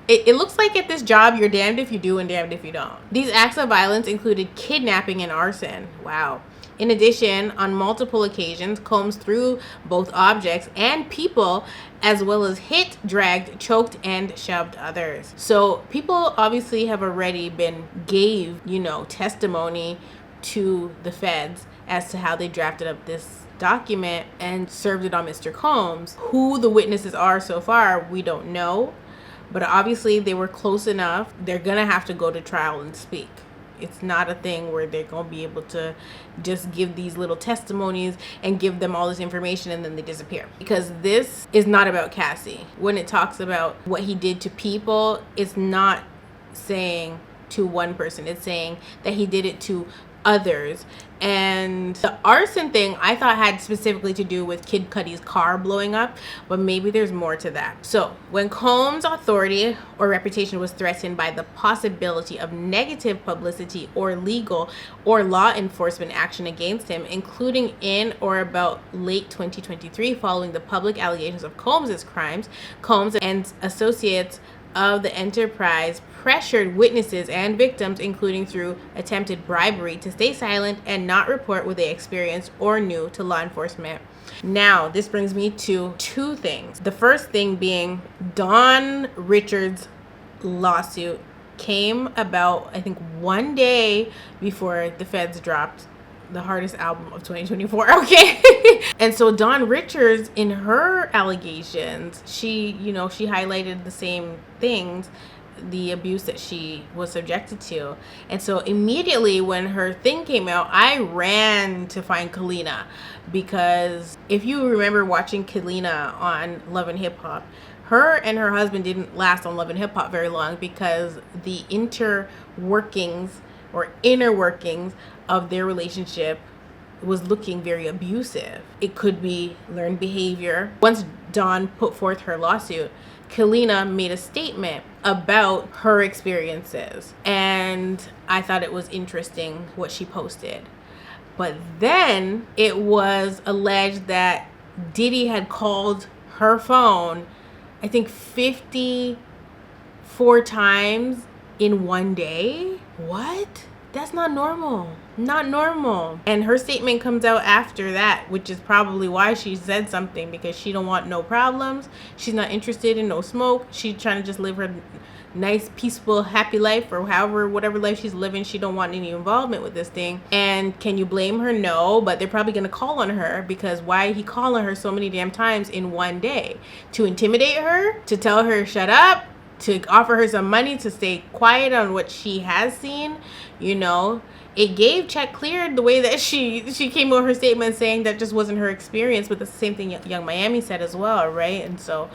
it looks like at this job you're damned if you do and damned if you don't. These acts of violence included kidnapping and arson. Wow. In addition, on multiple occasions, Combs threw both objects and people, as well as hit, dragged, choked, and shoved others. So people obviously have already gave testimony to the feds as to how they drafted up this document and served it on Mr. Combs. Who the witnesses are so far, we don't know, but obviously they were close enough. They're gonna have to go to trial and speak. It's not a thing where they're gonna be able to just give these little testimonies and give them all this information and then they disappear, because this is not about Cassie. When it talks about what he did to people, it's not saying to one person, it's saying that he did it to others. And the arson thing I thought had specifically to do with Kid Cudi's car blowing up, but maybe there's more to that. So when Combs' authority or reputation was threatened by the possibility of negative publicity or legal or law enforcement action against him, including in or about late 2023, following the public allegations of Combs' crimes, Combs and associates of the enterprise pressured witnesses and victims, including through attempted bribery, to stay silent and not report what they experienced or knew to law enforcement. Now, this brings me to two things. The first thing being Don Richards' lawsuit came about, I think, one day before the feds dropped the hardest album of 2024. Okay. And so Dawn Richards, in her allegations, she highlighted the same things, the abuse that she was subjected to. And so immediately when her thing came out, I ran to find Kalina, because if you remember watching Kalina on Love and Hip Hop, her and her husband didn't last on Love and Hip Hop very long, because the inner workings of their relationship was looking very abusive. It could be learned behavior. Once Dawn put forth her lawsuit, Kalina made a statement about her experiences, and I thought it was interesting what she posted. But then it was alleged that Diddy had called her phone, I think 54 times in one day. What? That's not normal. Not normal. And her statement comes out after that, which is probably why she said something, because she don't want no problems. She's not interested in no smoke. She's trying to just live her nice, peaceful, happy life, or whatever life she's living. She don't want any involvement with this thing. And can you blame her? No, but they're probably going to call on her, because why he calling her so many damn times in one day? To intimidate her? To tell her shut up? To offer her some money to stay quiet on what she has seen? It gave check cleared the way that she came with her statement, saying that just wasn't her experience, but the same thing Young Miami said as well, right? And so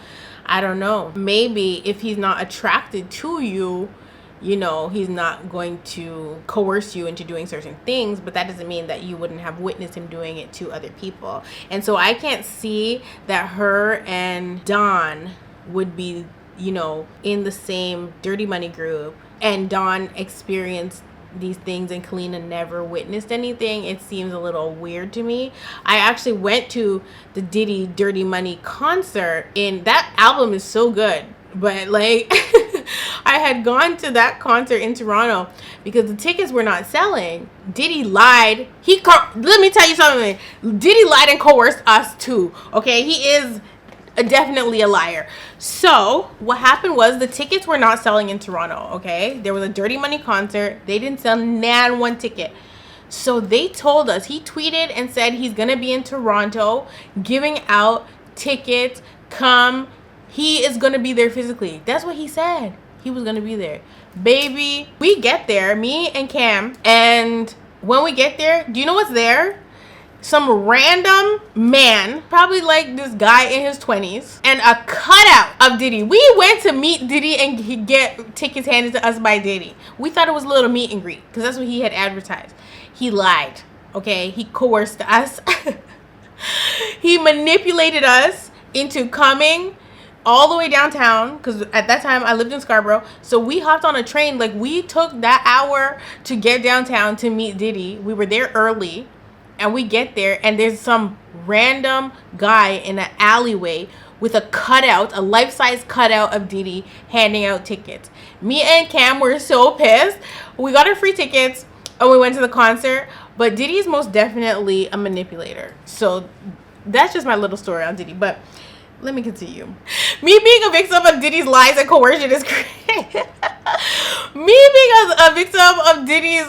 I don't know, maybe if he's not attracted to you, he's not going to coerce you into doing certain things, but that doesn't mean that you wouldn't have witnessed him doing it to other people. And so I can't see that her and Don would be, in the same Dirty Money group, and Don experienced these things and Kalina never witnessed anything, it seems a little weird to me. I actually went to the Diddy Dirty Money concert, and that album is so good, but like I had gone to that concert in Toronto because the tickets were not selling. Diddy lied. Let me tell you something. Diddy lied and coerced us too. Okay, he is definitely a liar. So what happened was the tickets were not selling in Toronto. Okay, there was a Dirty Money concert. They didn't sell one ticket. So they told us, he tweeted and said he's gonna be in Toronto giving out tickets. Come, he is gonna be there physically. That's what he said. He was gonna be there. Baby, we get there, me and Cam, and when we get there, do you know what's there? Some random man, probably like this guy in his 20s, and a cutout of Diddy. We went to meet Diddy and get tickets handed to us by Diddy. We thought it was a little meet and greet because that's what he had advertised. He lied, okay? He coerced us. He manipulated us into coming all the way downtown, because at that time I lived in Scarborough. So we hopped on a train. Like, we took that hour to get downtown to meet Diddy. We were there early, and we get there, and there's some random guy in an alleyway with a cutout, a life-size cutout of Diddy, handing out tickets. Me and Cam were so pissed. We got our free tickets and we went to the concert, but Diddy is most definitely a manipulator. So that's just my little story on Diddy. But let me continue. Me being a victim of Diddy's lies and coercion is great. Me being a victim of Diddy's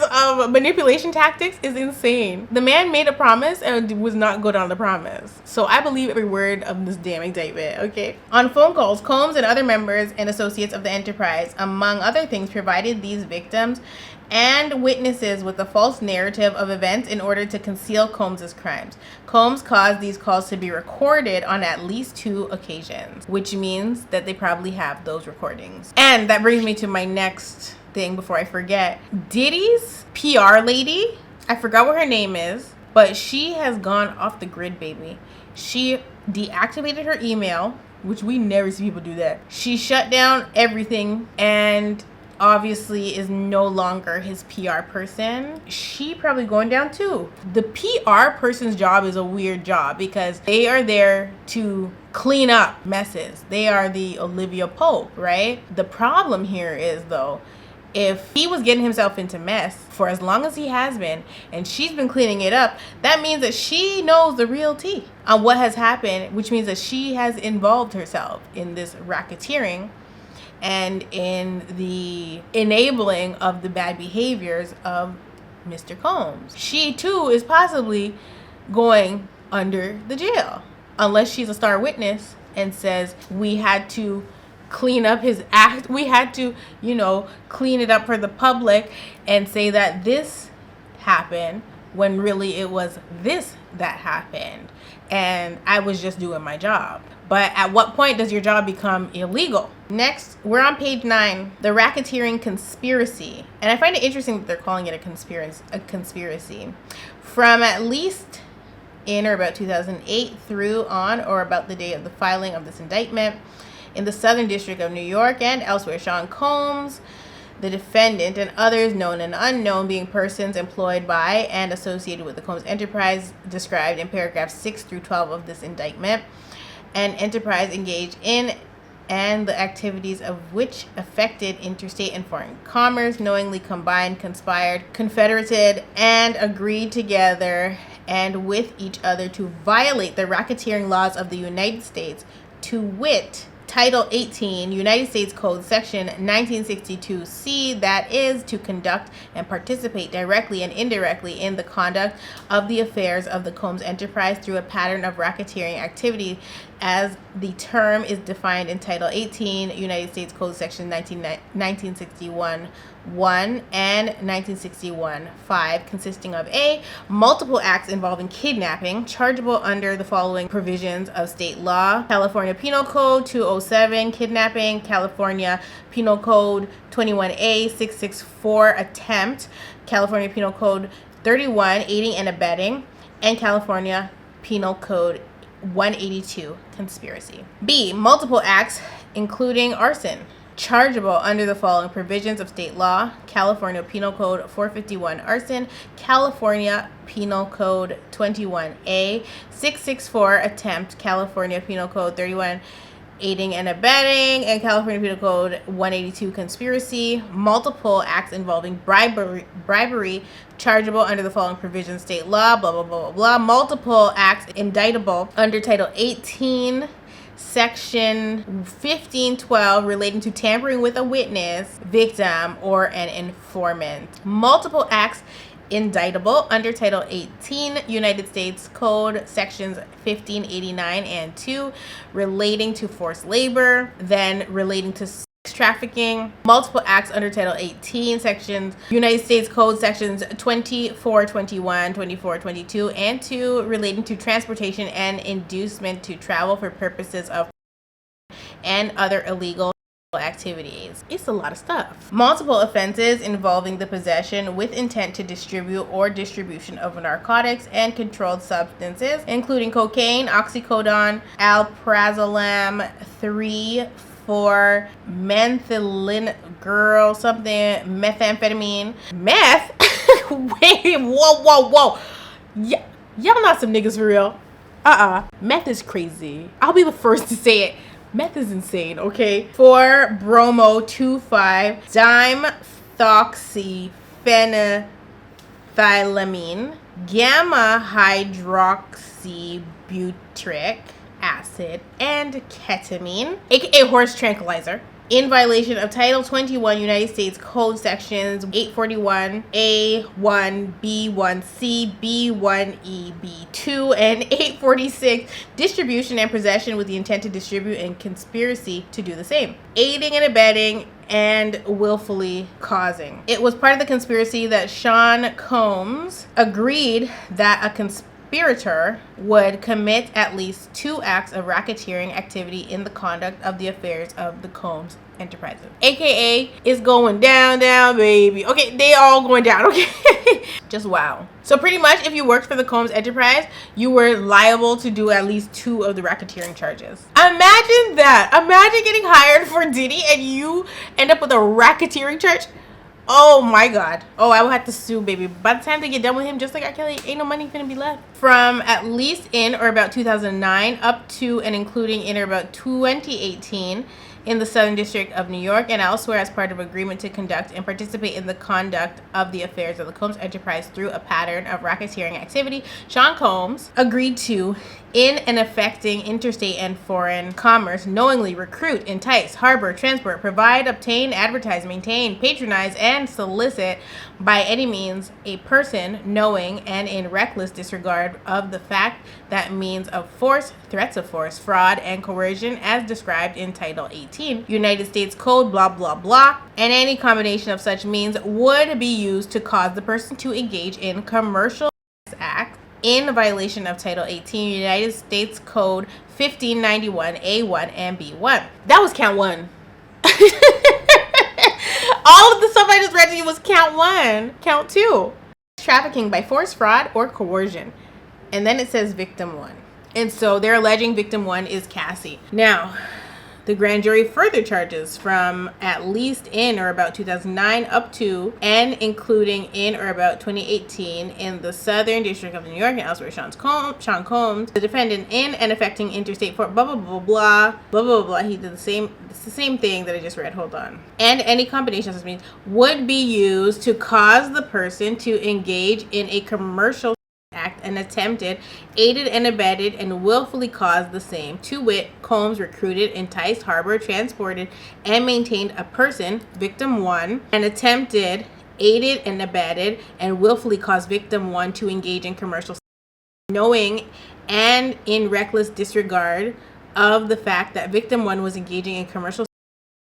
manipulation tactics is insane. The man made a promise and was not good on the promise. So I believe every word of this damn indictment, okay? On phone calls, Combs and other members and associates of the enterprise, among other things, provided these victims and witnesses with a false narrative of events in order to conceal Combs' crimes. Combs caused these calls to be recorded on at least 2 occasions, which means that they probably have those recordings. And that brings me to my next thing before I forget. Diddy's PR lady, I forgot what her name is, but she has gone off the grid, baby. She deactivated her email, which we never see people do that. She shut down everything and obviously is no longer his PR person. She probably going down too. The PR person's job is a weird job because they are there to clean up messes. They are the Olivia Pope, right? The problem here is, though, if he was getting himself into mess for as long as he has been, and she's been cleaning it up, that means that she knows the real tea on what has happened, which means that she has involved herself in this racketeering and in the enabling of the bad behaviors of Mr. Combs. She too is possibly going under the jail, unless she's a star witness and says we had to clean up his act. We had to, clean it up for the public and say that this happened when really it was this that happened. And I was just doing my job. But at what point does your job become illegal? Next, we're on page 9, the racketeering conspiracy. And I find it interesting that they're calling it a conspiracy. From at least in or about 2008 through on or about the day of the filing of this indictment in the Southern District of New York and elsewhere, Sean Combs, the defendant, and others known and unknown, being persons employed by and associated with the Combs enterprise described in paragraphs 6 through 12 of this indictment, an enterprise engaged in and the activities of which affected interstate and foreign commerce, knowingly combined, conspired, confederated, and agreed together and with each other to violate the racketeering laws of the United States, to wit, Title 18, United States Code, Section 1962C, that is, to conduct and participate directly and indirectly in the conduct of the affairs of the Combs enterprise through a pattern of racketeering activity, as the term is defined in Title 18, United States Code, Section 1961. 1 and 1961 5, consisting of A, multiple acts involving kidnapping, chargeable under the following provisions of state law: California Penal Code 207, kidnapping; California Penal Code 21A 664, attempt; California Penal Code 31, aiding and abetting; and California Penal Code 182 conspiracy. B, multiple acts including arson, chargeable under the following provisions of state law: California Penal Code 451 arson, California Penal Code 21A, 664 attempt, California Penal Code 31 aiding and abetting, and California Penal Code 182 conspiracy. Multiple acts involving bribery, chargeable under the following provisions state law, blah blah blah blah blah. Multiple acts indictable under Title 18 Section 1512 relating to tampering with a witness, victim, or an informant. Multiple acts indictable under Title 18 United States Code Sections 1589 and 2 relating to forced labor, then relating to sex trafficking. Multiple acts under Title 18 sections United States Code Sections 2421, 2422, and 2 relating to transportation and inducement to travel for purposes of and other illegal activities. It's a lot of stuff. Multiple offenses involving the possession with intent to distribute or distribution of narcotics and controlled substances, including cocaine, oxycodone, alprazolam, 3,4 methylene, methamphetamine, meth. Wait, whoa. Yeah, y'all not some niggas for real. Meth is crazy. I'll be the first to say it. Meth is insane, okay? 4 bromo 2,5 dimethylphenethylamine, gamma hydroxybutyric acid, and ketamine, aka horse tranquilizer, in violation of Title 21 United States Code Sections 841 A1, B1C, B1E, B2, and 846, distribution and possession with the intent to distribute, and conspiracy to do the same, aiding and abetting, and willfully causing. It was part of the conspiracy that Sean Combs agreed that a conspirator would commit at least 2 acts of racketeering activity in the conduct of the affairs of the Combs enterprises. AKA, it's going down, baby. Okay, they all going down, okay? Just wow. So pretty much, if you worked for the Combs enterprise, you were liable to do at least 2 of the racketeering charges. Imagine that. Imagine getting hired for Diddy and you end up with a racketeering charge. Oh my God. Oh, I will have to sue, baby. By the time they get done with him, just like R. Kelly, ain't no money gonna be left. From at least in or about 2009 up to and including in or about 2018 in the Southern District of New York and elsewhere as part of agreement to conduct and participate in the conduct of the affairs of the Combs enterprise through a pattern of racketeering activity, Sean Combs agreed to, in and affecting interstate and foreign commerce, knowingly recruit, entice, harbor, transport, provide, obtain, advertise, maintain, patronize, and solicit by any means a person knowing and in reckless disregard of the fact that means of force, threats of force, fraud, and coercion as described in Title 18 United States Code blah blah blah, and any combination of such means would be used to cause the person to engage in commercial acts in violation of Title 18 United States Code 1591 A1 and B1. That was count 1. All of the stuff I just read to you was count 1. Count 2. Trafficking by force, fraud, or coercion. And then it says victim 1. And so they're alleging victim 1 is Cassie. Now, the grand jury further charges from at least in or about 2009 up to and including in or about 2018 in the Southern District of New York and elsewhere. Sean Combs, the defendant in and affecting interstate for blah blah blah blah blah blah blah. He did the same. It's the same thing that I just read. Hold on. And any combination of this means would be used to cause the person to engage in a commercial act and attempted, aided and abetted, and willfully caused the same, to wit, Combs recruited, enticed, harbored, transported, and maintained a person, victim 1, and attempted, aided and abetted, and willfully caused victim 1 to engage in commercial knowing and in reckless disregard of the fact that victim 1 was engaging in commercial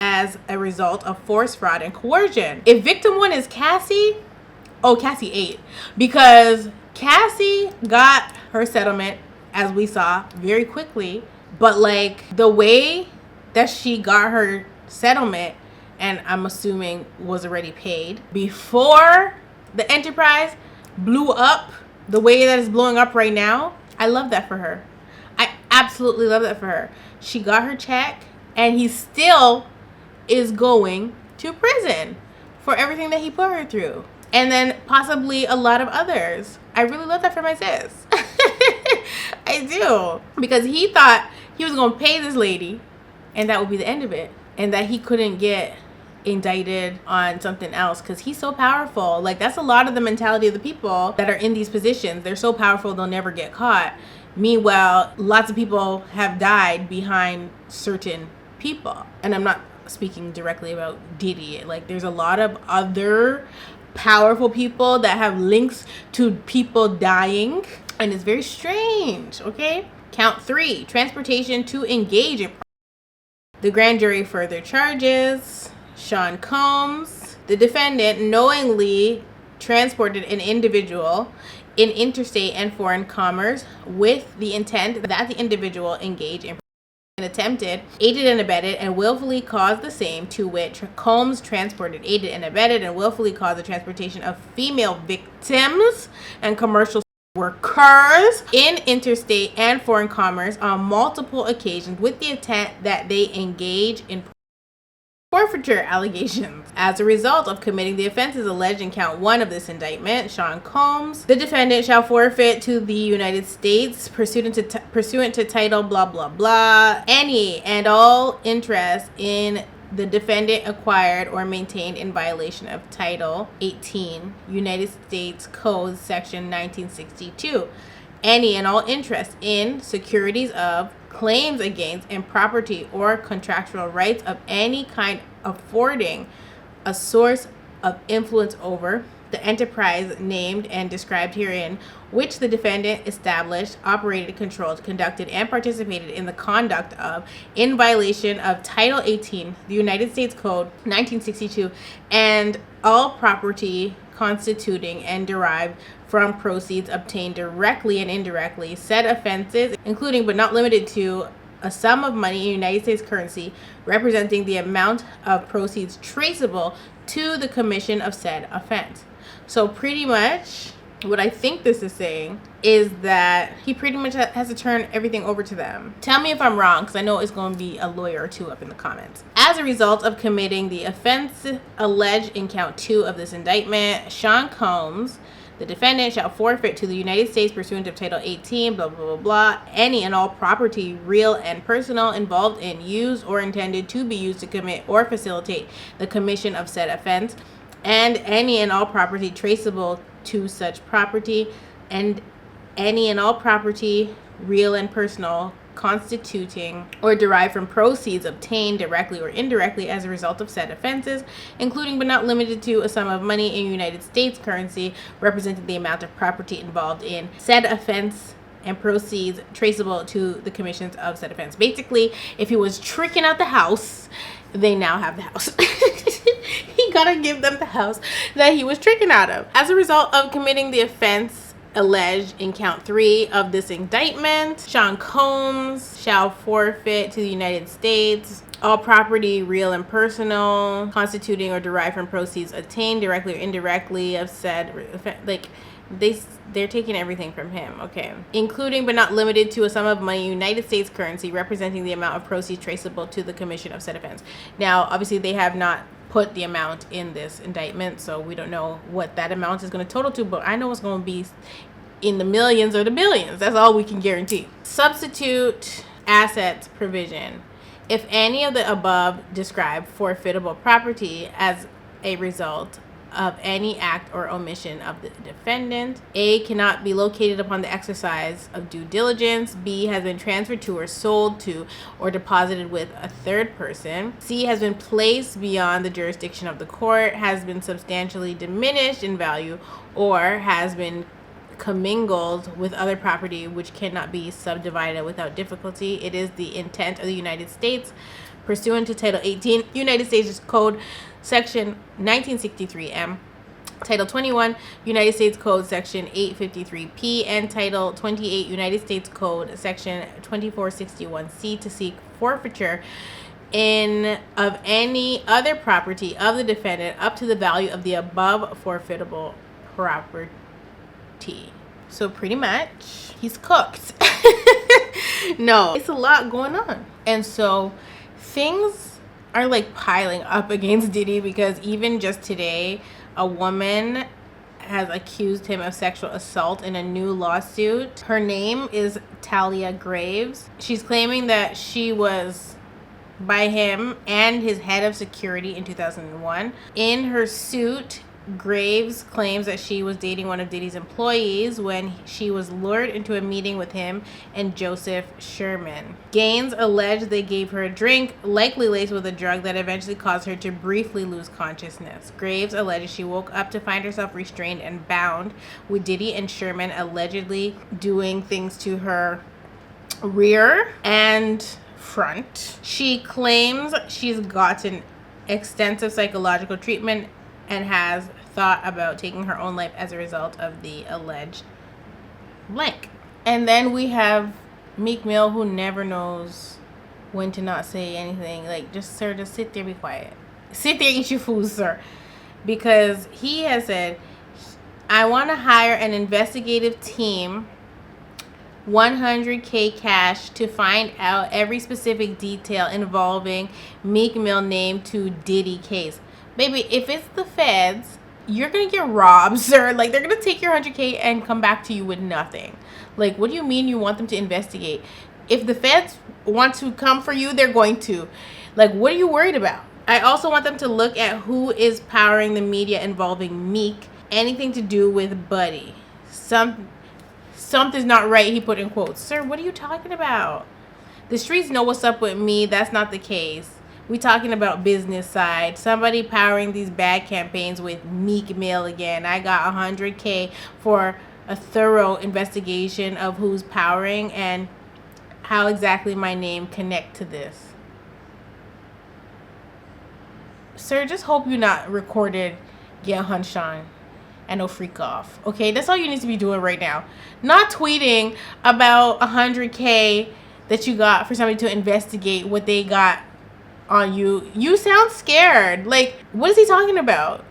as a result of force, fraud, and coercion. If victim 1 is Cassie, Cassie 8, because Cassie got her settlement, as we saw, very quickly. But like the way that she got her settlement, and I'm assuming was already paid before the enterprise blew up the way that it's blowing up right now, I love that for her. Absolutely love that for her. She got her check, and he still is going to prison for everything that he put her through. And then possibly a lot of others. I really love that for my sis. I do. Because he thought he was going to pay this lady and that would be the end of it. And that he couldn't get indicted on something else because he's so powerful. Like, that's a lot of the mentality of the people that are in these positions. They're so powerful, they'll never get caught. Meanwhile, lots of people have died behind certain people. And I'm not speaking directly about Diddy. Like, there's a lot of other powerful people that have links to people dying, and it's very strange. Okay, count 3, transportation to engage in. The grand jury further charges Sean Combs, the defendant, knowingly transported an individual in interstate and foreign commerce with the intent that the individual engage in attempted, aided and abetted, and willfully caused the same, to which Combs transported, aided and abetted, and willfully caused the transportation of female victims and commercial workers in interstate and foreign commerce on multiple occasions with the intent that they engage in forfeiture allegations. As a result of committing the offenses alleged in count 1 of this indictment, Sean Combs, the defendant, shall forfeit to the United States, pursuant to title blah blah blah, any and all interest in the defendant acquired or maintained in violation of Title 18 United States Code Section 1962, any and all interest in securities of, claims against, and property or contractual rights of any kind affording a source of influence over the enterprise named and described herein, which the defendant established, operated, controlled, conducted, and participated in the conduct of, in violation of Title 18, the United States Code 1962, and all property constituting and derived from proceeds obtained directly and indirectly. Said offenses, including but not limited to a sum of money in United States currency representing the amount of proceeds traceable to the commission of said offense. So pretty much what I think this is saying is that he pretty much has to turn everything over to them. Tell me if I'm wrong, because I know it's going to be a lawyer or two up in the comments. As a result of committing the offense alleged in count 2 of this indictment, Sean Combs, the defendant, shall forfeit to the United States, pursuant to Title 18, blah, blah, blah, blah, any and all property, real and personal, involved in, used, or intended to be used to commit or facilitate the commission of said offense, and any and all property traceable to such property, and any and all property, real and personal, constituting or derived from proceeds obtained directly or indirectly as a result of said offenses, including but not limited to a sum of money in United States currency representing the amount of property involved in said offense and proceeds traceable to the commissions of said offense. Basically, if he was tricking out the house, they now have the house. He gotta give them the house that he was tricking out of. As a result of committing the offense alleged in count 3 of this indictment, Sean Combs shall forfeit to the United States all property, real and personal, constituting or derived from proceeds obtained directly or indirectly of said, like, they're taking everything from him, okay, including but not limited to a sum of money in United States currency representing the amount of proceeds traceable to the commission of said offense. Now, obviously, they have not put the amount in this indictment, so we don't know what that amount is going to total to, but I know it's going to be in the millions or the billions. That's all we can guarantee. Substitute assets provision. If any of the above described forfeitable property as a result of any act or omission of the defendant, A, cannot be located upon the exercise of due diligence, B, has been transferred to or sold to or deposited with a third person, C, has been placed beyond the jurisdiction of the court, has been substantially diminished in value, or has been commingled with other property which cannot be subdivided without difficulty. It is the intent of the United States, pursuant to Title 18 United States Code Section 1963M, Title 21 United States Code Section 853P, and Title 28 United States Code Section 2461C to seek forfeiture of any other property of the defendant up to the value of the above forfeitable property. So pretty much, he's cooked. No, it's a lot going on. And so things are like piling up against Diddy, because even just today, a woman has accused him of sexual assault in a new lawsuit. Her name is Talia Graves. She's claiming that she was by him and his head of security in 2001. In her suit, Graves claims that she was dating one of Diddy's employees when she was lured into a meeting with him and Joseph Sherman. Gaines alleged they gave her a drink, likely laced with a drug that eventually caused her to briefly lose consciousness. Graves alleges she woke up to find herself restrained and bound, with Diddy and Sherman allegedly doing things to her rear and front. She claims she's gotten extensive psychological treatment and has thought about taking her own life as a result of the alleged blank. And then we have Meek Mill, who never knows when to not say anything. Like, just, sir, just sit there, be quiet. Sit there, eat your food, sir. Because he has said, I want to hire an investigative team, $100K cash, to find out every specific detail involving Meek Mill name to Diddy case. Baby, if it's the feds, you're gonna get robbed, sir. Like, they're gonna take your 100K and come back to you with nothing. Like, what do you mean you want them to investigate? If the feds want to come for you, they're going to. Like, what are you worried about? I also want them to look at who is powering the media involving Meek. Anything to do with Buddy. Something's not right, he put in quotes. Sir, what are you talking about? The streets know what's up with me. That's not the case. We talking about business side. Somebody powering these bad campaigns with Meek Mill again. I got 100K for a thorough investigation of who's powering and how exactly my name connect to this. Sir, just hope you're not recorded get hunched on and no freak off. Okay, that's all you need to be doing right now. Not tweeting about 100K that you got for somebody to investigate what they got on you. You sound scared. Like, what is he talking about?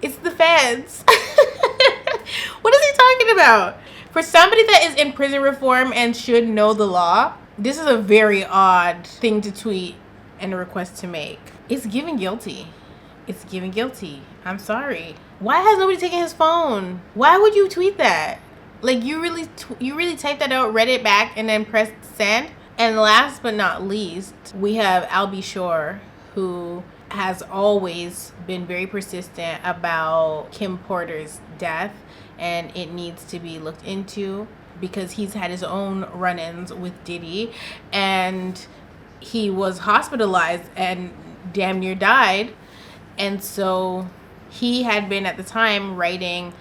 It's the feds. What is he talking about? For somebody that is in prison reform and should know the law, this is a very odd thing to tweet and a request to make. It's giving guilty. It's giving guilty. I'm sorry. Why has nobody taken his phone? Why would you tweet that? Like, you really typed that out, read it back, and then pressed send? And last but not least, we have Albie Shore, who has always been very persistent about Kim Porter's death, and it needs to be looked into because he's had his own run-ins with Diddy, and he was hospitalized and damn near died. And so he had been at the time writing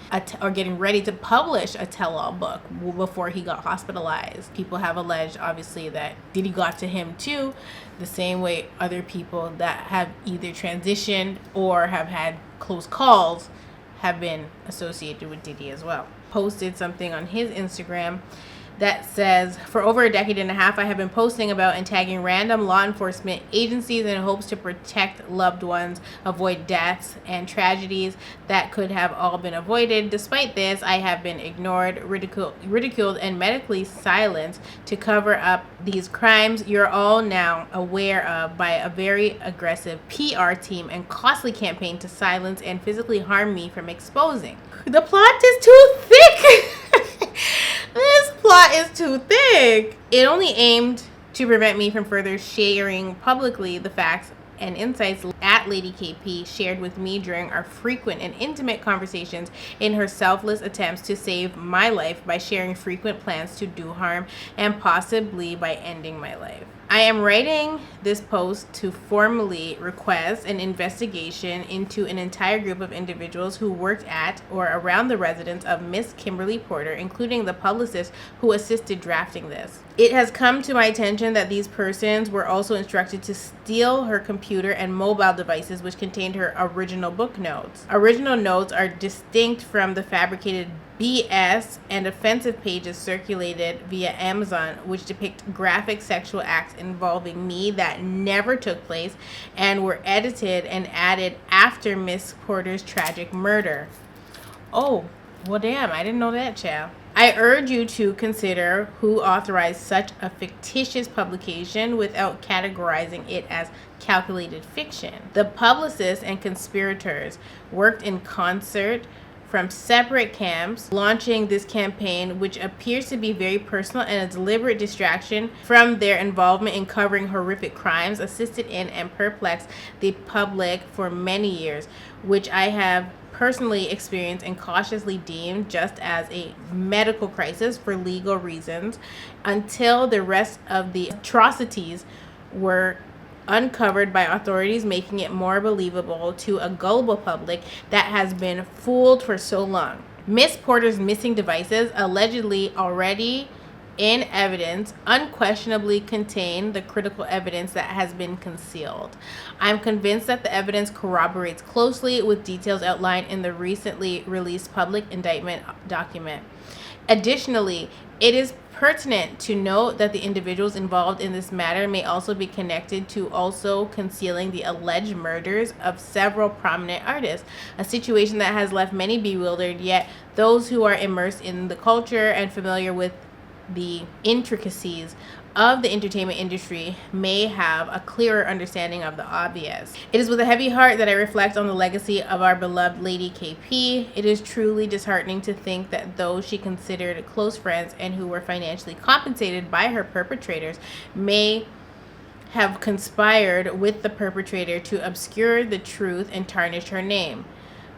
or getting ready to publish a tell-all book before he got hospitalized. People have alleged, obviously, that Diddy got to him too, the same way other people that have either transitioned or have had close calls have been associated with Diddy as well. Posted something on his Instagram that says, for over a decade and a half, I have been posting about and tagging random law enforcement agencies in hopes to protect loved ones, avoid deaths and tragedies that could have all been avoided. Despite this, I have been ignored, ridiculed, and medically silenced to cover up these crimes you're all now aware of by a very aggressive PR team and costly campaign to silence and physically harm me from exposing. The plot is too thick. This plot is too thick. It only aimed to prevent me from further sharing publicly the facts and insights at Lady KP shared with me during our frequent and intimate conversations in her selfless attempts to save my life by sharing frequent plans to do harm and possibly by ending my life. I am writing this post to formally request an investigation into an entire group of individuals who worked at or around the residence of Miss Kimberly Porter, including the publicist who assisted drafting this. It has come to my attention that these persons were also instructed to steal her computer and mobile devices, which contained her original book notes. Original notes are distinct from the fabricated BS and offensive pages circulated via Amazon, which depict graphic sexual acts involving me that never took place and were edited and added after Miss Porter's tragic murder. Oh, well, damn, I didn't know that, child. I urge you to consider who authorized such a fictitious publication without categorizing it as calculated fiction. The publicists and conspirators worked in concert from separate camps, launching this campaign, which appears to be very personal and a deliberate distraction from their involvement in covering horrific crimes, assisted in and perplexed the public for many years, which I have personally experienced and cautiously deemed just as a medical crisis for legal reasons, until the rest of the atrocities were uncovered by authorities, making it more believable to a gullible public that has been fooled for so long. Miss Porter's missing devices, allegedly already in evidence, unquestionably contain the critical evidence that has been concealed. I'm convinced that the evidence corroborates closely with details outlined in the recently released public indictment document. Additionally, it is pertinent to note that the individuals involved in this matter may also be connected to also concealing the alleged murders of several prominent artists, a situation that has left many bewildered, yet those who are immersed in the culture and familiar with the intricacies of the entertainment industry may have a clearer understanding of the obvious. It is with a heavy heart that I reflect on the legacy of our beloved Lady KP. It is truly disheartening to think that those she considered close friends and who were financially compensated by her perpetrators may have conspired with the perpetrator to obscure the truth and tarnish her name,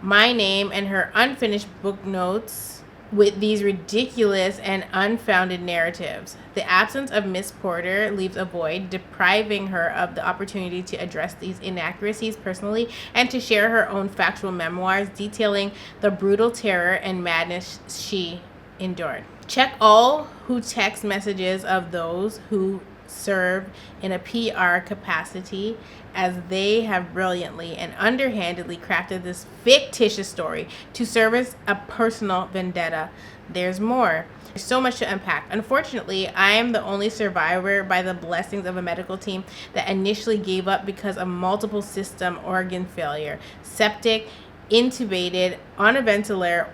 my name, and her unfinished book notes with these ridiculous and unfounded narratives. The absence of Miss Porter leaves a void, depriving her of the opportunity to address these inaccuracies personally and to share her own factual memoirs detailing the brutal terror and madness she endured. Check all who text messages of those who serve in a PR capacity, as they have brilliantly and underhandedly crafted this fictitious story to serve a personal vendetta. There's more. There's so much to unpack. Unfortunately, I am the only survivor by the blessings of a medical team that initially gave up because of multiple system organ failure, septic, intubated, on a ventilator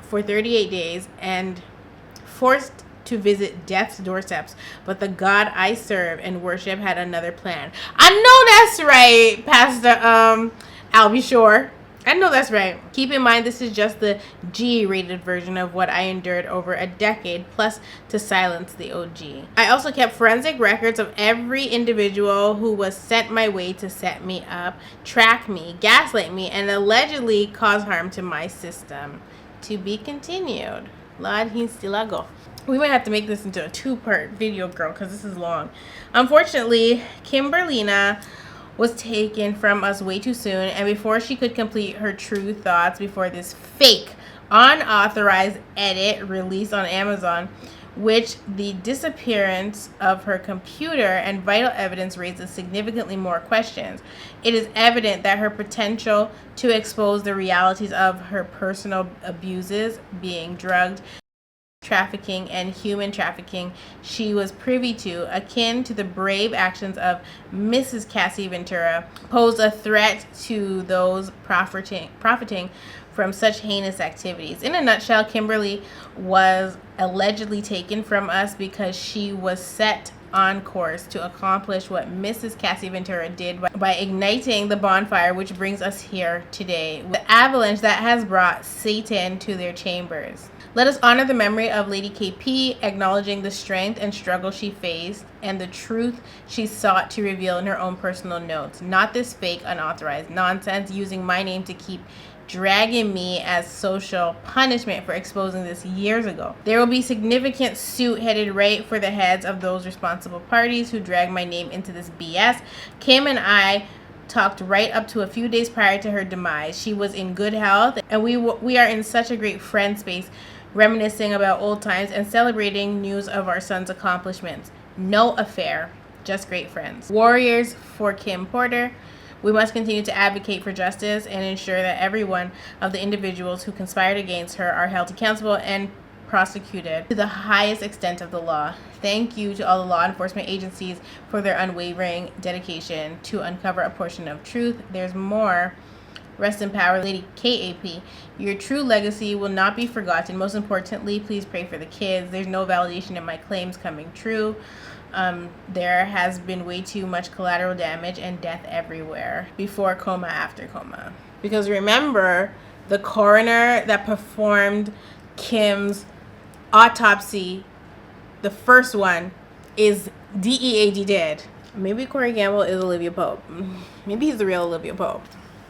for 38 days, and forced to visit death's doorsteps. But the God I serve and worship had another plan. I know that's right, Pastor Albie Shore. I know that's right. Keep in mind, this is just the G-rated version of what I endured over a decade, plus to silence the OG. I also kept forensic records of every individual who was sent my way to set me up, track me, gaslight me, and allegedly cause harm to my system. To be continued. Lord, he's still a go. We might have to make this into a 2-part video, girl, because this is long. Unfortunately, Kimberlina was taken from us way too soon, and before she could complete her true thoughts before this fake, unauthorized edit released on Amazon, which the disappearance of her computer and vital evidence raises significantly more questions. It is evident that her potential to expose the realities of her personal abuses, being drugged, trafficking, and human trafficking she was privy to, akin to the brave actions of Mrs. Cassie Ventura, posed a threat to those profiting from such heinous activities. In a nutshell, Kimberly was allegedly taken from us because she was set on course to accomplish what Mrs. Cassie Ventura did by igniting the bonfire which brings us here today, the avalanche that has brought Satan to their chambers. Let us honor the memory of Lady KP, acknowledging the strength and struggle she faced and the truth she sought to reveal in her own personal notes. Not this fake, unauthorized nonsense using my name to keep dragging me as social punishment for exposing this years ago. There will be significant suit headed right for the heads of those responsible parties who dragged my name into this BS. Kim and I talked right up to a few days prior to her demise. She was in good health, and we are in such a great friend space, reminiscing about old times and celebrating news of our son's accomplishments. No affair, just great friends. Warriors for Kim Porter. We must continue to advocate for justice and ensure that every one of the individuals who conspired against her are held accountable and prosecuted to the highest extent of the law. Thank you to all the law enforcement agencies for their unwavering dedication to uncover a portion of truth. There's more, Rest in power, Lady KAP. Your true legacy will not be forgotten. Most importantly, please pray for the kids. There's no validation in my claims coming true. There has been way too much collateral damage and death everywhere. Before coma, after coma. Because remember, the coroner that performed Kim's autopsy, the first one, is DEAD dead. Maybe Corey Gamble is Olivia Pope. Maybe he's the real Olivia Pope.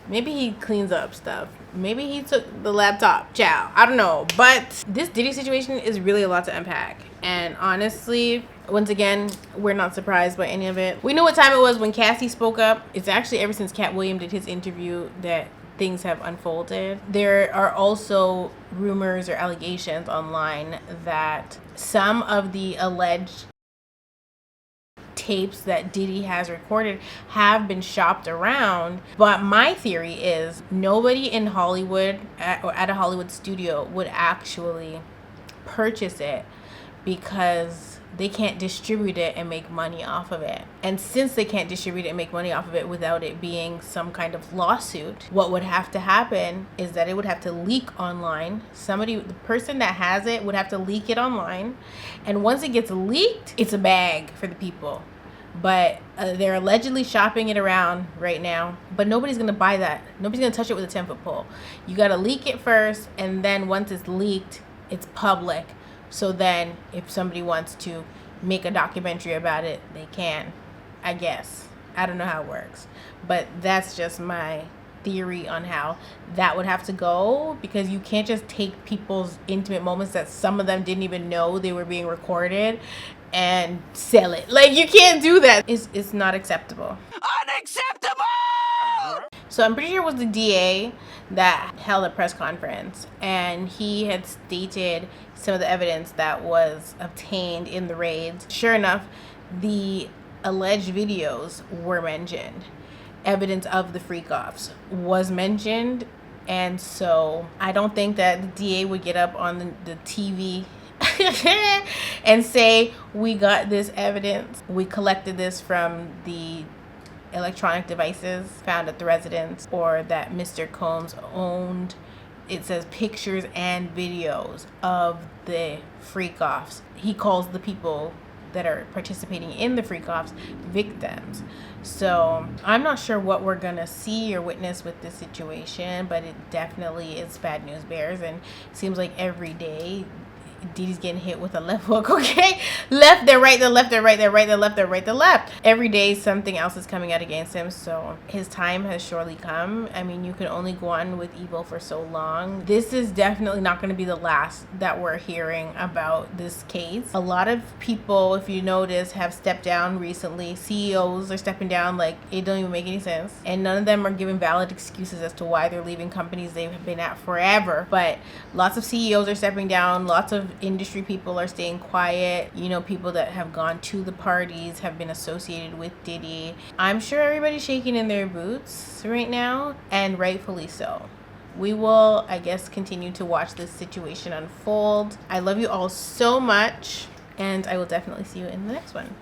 Maybe he cleans up stuff. Maybe he took the laptop. Ciao. I don't know. But this Diddy situation is really a lot to unpack. And honestly, once again, we're not surprised by any of it. We knew what time it was when Cassie spoke up. It's actually ever since Cat Williams did his interview that things have unfolded. There are also rumors or allegations online that some of the alleged tapes that Diddy has recorded have been shopped around. But my theory is nobody in Hollywood or at a Hollywood studio would actually purchase it because they can't distribute it and make money off of it. And since they can't distribute it and make money off of it without it being some kind of lawsuit, what would have to happen is that it would have to leak online. The person that has it would have to leak it online. And once it gets leaked, it's a bag for the people. But they're allegedly shopping it around right now. But nobody's going to buy that. Nobody's going to touch it with a 10-foot pole. You got to leak it first. And then once it's leaked, it's public. So then if somebody wants to make a documentary about it, they can, I guess. I don't know how it works. But that's just my theory on how that would have to go, because you can't just take people's intimate moments that some of them didn't even know they were being recorded and sell it. Like, you can't do that. It's not acceptable. Unacceptable! So I'm pretty sure it was the DA that held a press conference, and he had stated some of the evidence that was obtained in the raids. Sure enough, the alleged videos were mentioned. Evidence of the freak-offs was mentioned, and so I don't think that the DA would get up on the TV and say, we got this evidence, we collected this from the electronic devices found at the residence, or that Mr. Combs owned. It says pictures and videos of the freak-offs. He calls the people that are participating in the freak-offs victims. So I'm not sure what we're gonna see or witness with this situation, but it definitely is bad news bears, and it seems like every day Diddy's getting hit with a left hook, okay? Left, then right, then left, then right, then right, then left, then right, then left. Every day something else is coming out against him, so his time has surely come. I mean, you can only go on with evil for so long. This is definitely not going to be the last that we're hearing about this case. A lot of people, if you notice, have stepped down recently. CEOs are stepping down like it don't even make any sense. And none of them are giving valid excuses as to why they're leaving companies they've been at forever. But lots of CEOs are stepping down. Lots of industry people are staying quiet. You know, people that have gone to the parties have been associated with Diddy. I'm sure everybody's shaking in their boots right now, and rightfully so. We will, I guess, continue to watch this situation unfold. I love you all so much, and I will definitely see you in the next one.